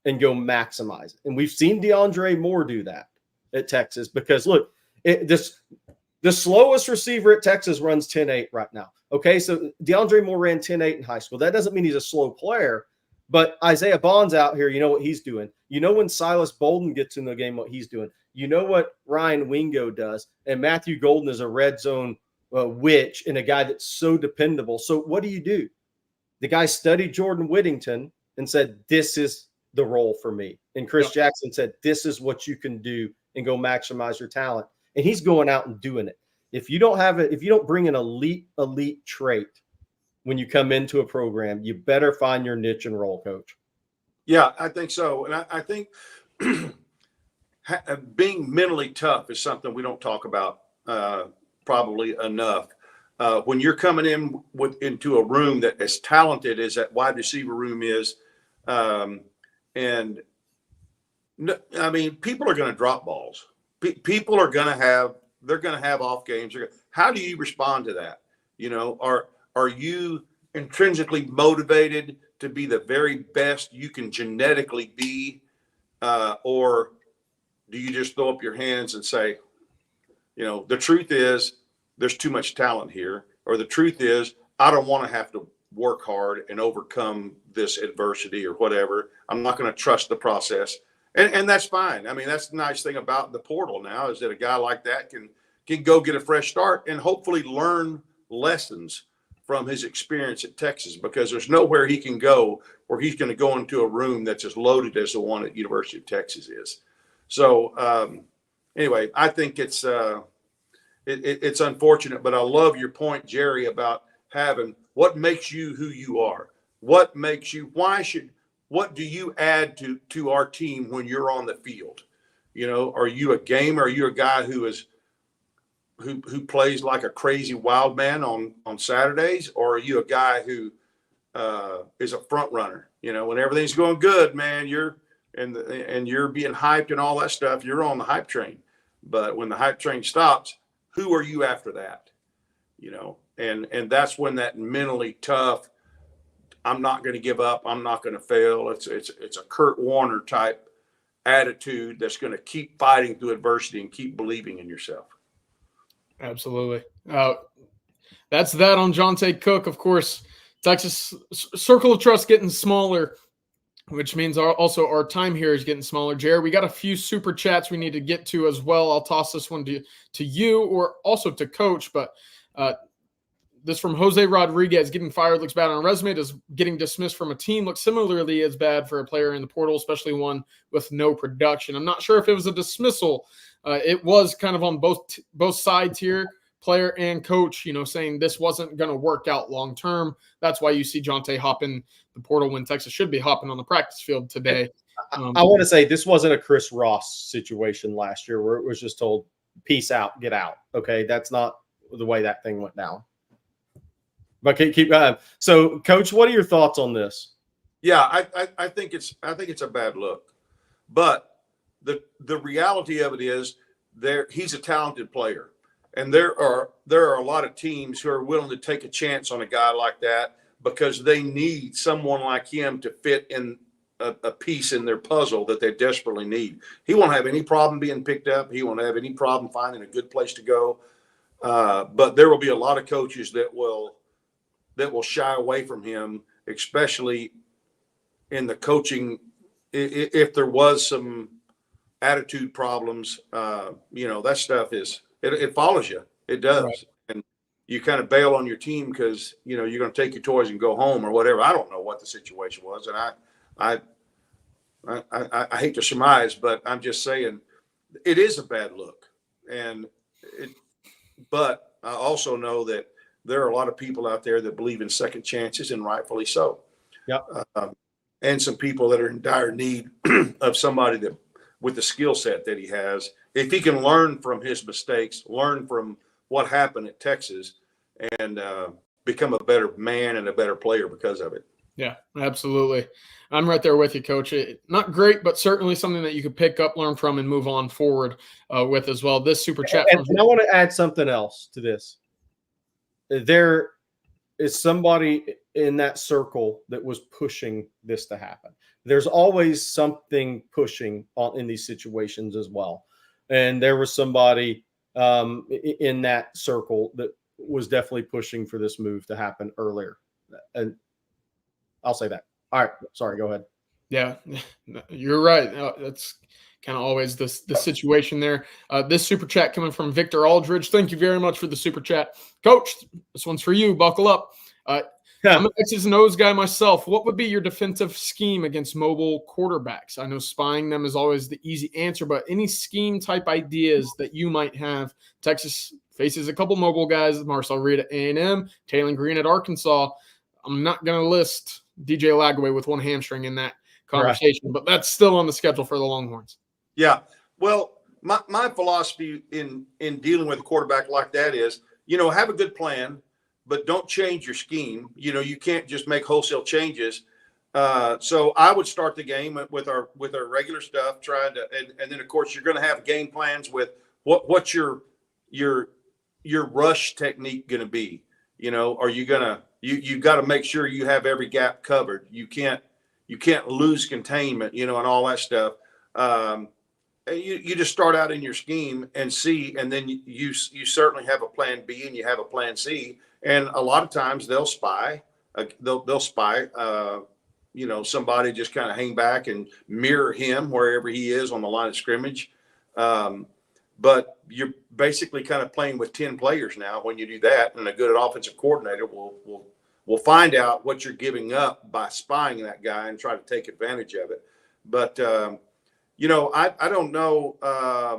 and go maximize it. And we've seen DeAndre Moore do that at Texas, because look, the slowest receiver at Texas runs 10.8 right now. Okay, so DeAndre Moore ran 10.8 in high school. That doesn't mean he's a slow player, but Isaiah Bond's out here. You know what he's doing. You know when Silas Bolden gets in the game, what he's doing. You know what Ryan Wingo does. And Matthew Golden is a red zone witch and a guy that's so dependable. So what do? The guy studied Jordan Whittington and said, this is the role for me. And Chris Jackson said, this is what you can do and go maximize your talent. And he's going out and doing it. If you don't have it, if you don't bring an elite trait when you come into a program, you better find your niche and role, Coach. Yeah, I think so. And I think being mentally tough is something we don't talk about probably enough. When you're coming into a room that as talented as that wide receiver room is, and I mean, people are going to drop balls. People are going to have off games. How do you respond to that? You know, are you intrinsically motivated to be the very best you can genetically be, or do you just throw up your hands and say, you know, the truth is there's too much talent here, or the truth is I don't want to have to work hard and overcome this adversity or whatever. I'm not going to trust the process. And that's fine. I mean, that's the nice thing about the portal now is that a guy like that can go get a fresh start and hopefully learn lessons from his experience at Texas, because there's nowhere he can go where he's going to go into a room that's as loaded as the one at University of Texas is. So anyway, I think it's unfortunate, but I love your point, Jerry, about having what makes you who you are. What makes you, what do you add to our team when you're on the field? You know, are you a gamer? Are you a guy who plays like a crazy wild man on Saturdays? Or are you a guy who is a front runner? You know, when everything's going good, man, you're being hyped and all that stuff, you're on the hype train. But when the hype train stops, who are you after that? You know, and that's when that mentally tough, I'm not going to give up, I'm not going to fail. It's a Kurt Warner type attitude that's going to keep fighting through adversity and keep believing in yourself. Absolutely. That's that on Jonte Cook. Of course, Texas circle of trust getting smaller, which means also our time here is getting smaller. Jared, we got a few super chats we need to get to as well. I'll toss this one to you or also to Coach, but this from Jose Rodriguez: getting fired looks bad on a resume. Does getting dismissed from a team look similarly as bad for a player in the portal, especially one with no production? I'm not sure if it was a dismissal. It was kind of on both sides here, player and coach, you know, saying this wasn't going to work out long term. That's why you see Jonte hopping the portal when Texas should be hopping on the practice field today. I want to say this wasn't a Chris Ross situation last year where it was just told, peace out, get out. Okay, that's not the way that thing went down. But keep going. So, Coach, what are your thoughts on this? Yeah, I think it's a bad look, but the reality of it is he's a talented player, and there are a lot of teams who are willing to take a chance on a guy like that because they need someone like him to fit in a piece in their puzzle that they desperately need. He won't have any problem being picked up. He won't have any problem finding a good place to go. But there will be a lot of coaches that will shy away from him, especially in the coaching. If there was some attitude problems, you know, that stuff it follows you. It does. Right. And you kind of bail on your team because, you know, you're going to take your toys and go home or whatever. I don't know what the situation was. And I hate to surmise, but I'm just saying it is a bad look. But I also know that there are a lot of people out there that believe in second chances, and rightfully so. Yep. And some people that are in dire need of somebody that with the skill set that he has, if he can learn from his mistakes, learn from what happened at Texas, and become a better man and a better player because of it. Yeah, absolutely. I'm right there with you, Coach. Not great, but certainly something that you could pick up, learn from, and move on forward with as well. This super chat. And I want to add something else to this. There is somebody in that circle that was pushing this to happen. There's always something pushing in these situations as well. And there was somebody in that circle that was definitely pushing for this move to happen earlier. And I'll say that. All right. Sorry, go ahead. Yeah, you're right. That's kind of always the situation there. This super chat coming from Victor Aldridge. Thank you very much for the super chat. Coach, this one's for you. Buckle up. I'm an X's and O's guy myself. What would be your defensive scheme against mobile quarterbacks? I know spying them is always the easy answer, but any scheme type ideas that you might have? Texas faces a couple mobile guys, Marcel Reed at A&M, Taylor Green at Arkansas. I'm not going to list DJ Lagway with one hamstring in that conversation, but that's still on the schedule for the Longhorns. Yeah. Well, my philosophy in dealing with a quarterback like that is, have a good plan, but don't change your scheme. You can't just make wholesale changes. So I would start the game with our regular stuff, and then of course you're going to have game plans with what's your rush technique going to be. Are you gonna you've got to make sure you have every gap covered. You can't lose containment, and all that stuff. You just start out in your scheme and see, and then you certainly have a plan B and you have a plan C. And a lot of times they'll spy, somebody just kind of hang back and mirror him wherever he is on the line of scrimmage. But you're basically kind of playing with 10 players now when you do that. And a good offensive coordinator will find out what you're giving up by spying that guy and try to take advantage of it. But, I don't know, a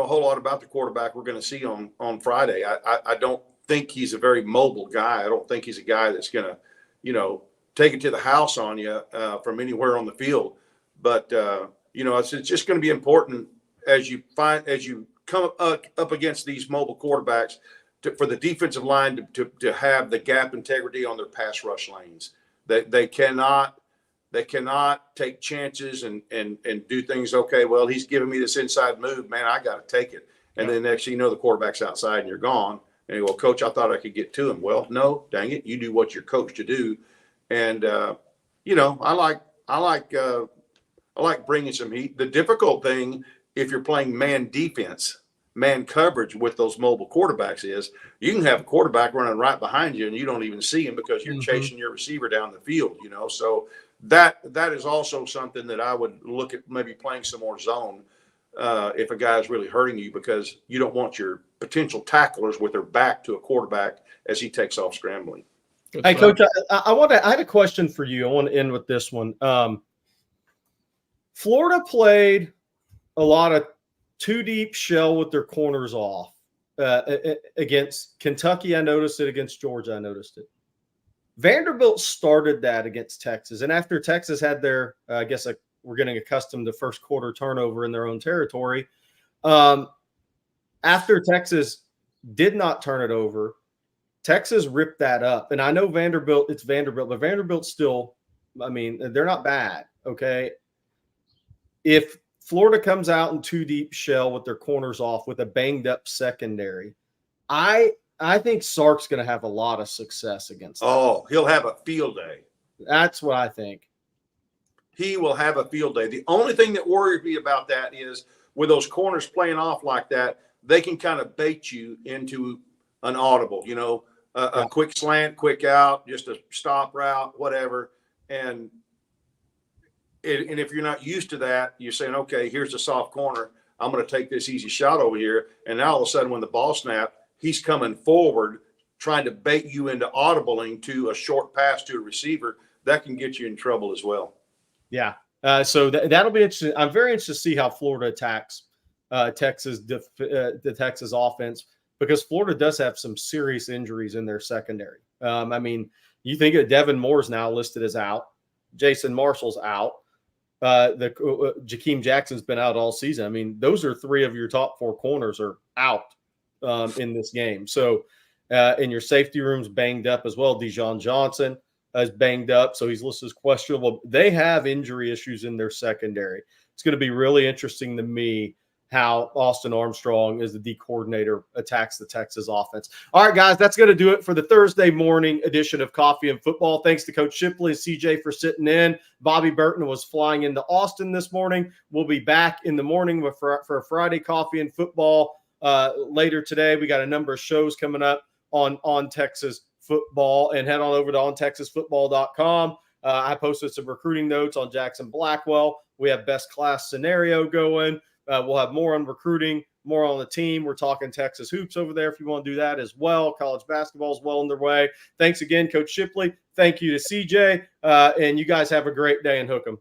whole lot about the quarterback we're going to see on Friday. I don't think he's a very mobile guy. I don't think he's a guy that's going to, take it to the house on you from anywhere on the field. But, it's just going to be important as you come up against these mobile quarterbacks for the defensive line to have the gap integrity on their pass rush lanes. They cannot take chances and do things. Okay, well, he's giving me this inside move, man, I got to take it. And then next thing you know, the quarterback's outside and you're gone. And you go, Coach, I thought I could get to him. Well, no, dang it, you do what you're coached to do. And I like bringing some heat. The difficult thing, if you're playing man defense, man coverage with those mobile quarterbacks, is you can have a quarterback running right behind you and you don't even see him because you're chasing your receiver down the field. So that is also something that I would look at, maybe playing some more zone if a guy's really hurting you, because you don't want your potential tacklers with their back to a quarterback as he takes off scrambling. Hey, Coach, I had a question for you. I want to end with this one. Florida played a lot of two deep shell with their corners off against Kentucky. I noticed it. Against Georgia, I noticed it. Vanderbilt started that against Texas. And after Texas had their, we're getting accustomed to first quarter turnover in their own territory. After Texas did not turn it over, Texas ripped that up. And I know it's Vanderbilt, but Vanderbilt still, they're not bad. Okay. If Florida comes out in two deep shell with their corners off with a banged up secondary, I think Sark's going to have a lot of success against them. Oh, he'll have a field day. That's what I think. He will have a field day. The only thing that worries me about that is with those corners playing off like that, they can kind of bait you into an audible, a quick slant, quick out, just a stop route, whatever. And if you're not used to that, you're saying, okay, here's a soft corner. I'm going to take this easy shot over here. And now all of a sudden when the ball snapped, he's coming forward, trying to bait you into audibling to a short pass to a receiver. That can get you in trouble as well. Yeah. So that'll be interesting. I'm very interested to see how Florida attacks the Texas offense, because Florida does have some serious injuries in their secondary. You think of Devin Moore's now listed as out. Jason Marshall's out. Jakeem Jackson's been out all season. Those are three of your top four corners are out in this game. So in your safety room's banged up as well. Dijon Johnson is banged up, so he's listed as questionable. They have injury issues in their secondary. It's going to be really interesting to me how Austin Armstrong, as the D coordinator, attacks the Texas offense. All right, guys, that's going to do it for the Thursday morning edition of Coffee and Football. Thanks to Coach Shipley and CJ for sitting in. Bobby Burton was flying into Austin this morning. We'll be back in the morning for a Friday Coffee and Football later today. We got a number of shows coming up on Texas football, and head on over to ontexasfootball.com. I posted some recruiting notes on Jackson Blackwell. We have best class scenario going. We'll have more on recruiting, more on the team. We're talking Texas hoops over there if you want to do that as well. College basketball is well underway. Thanks again, Coach Shipley. Thank you to CJ. And you guys have a great day in Hook'em.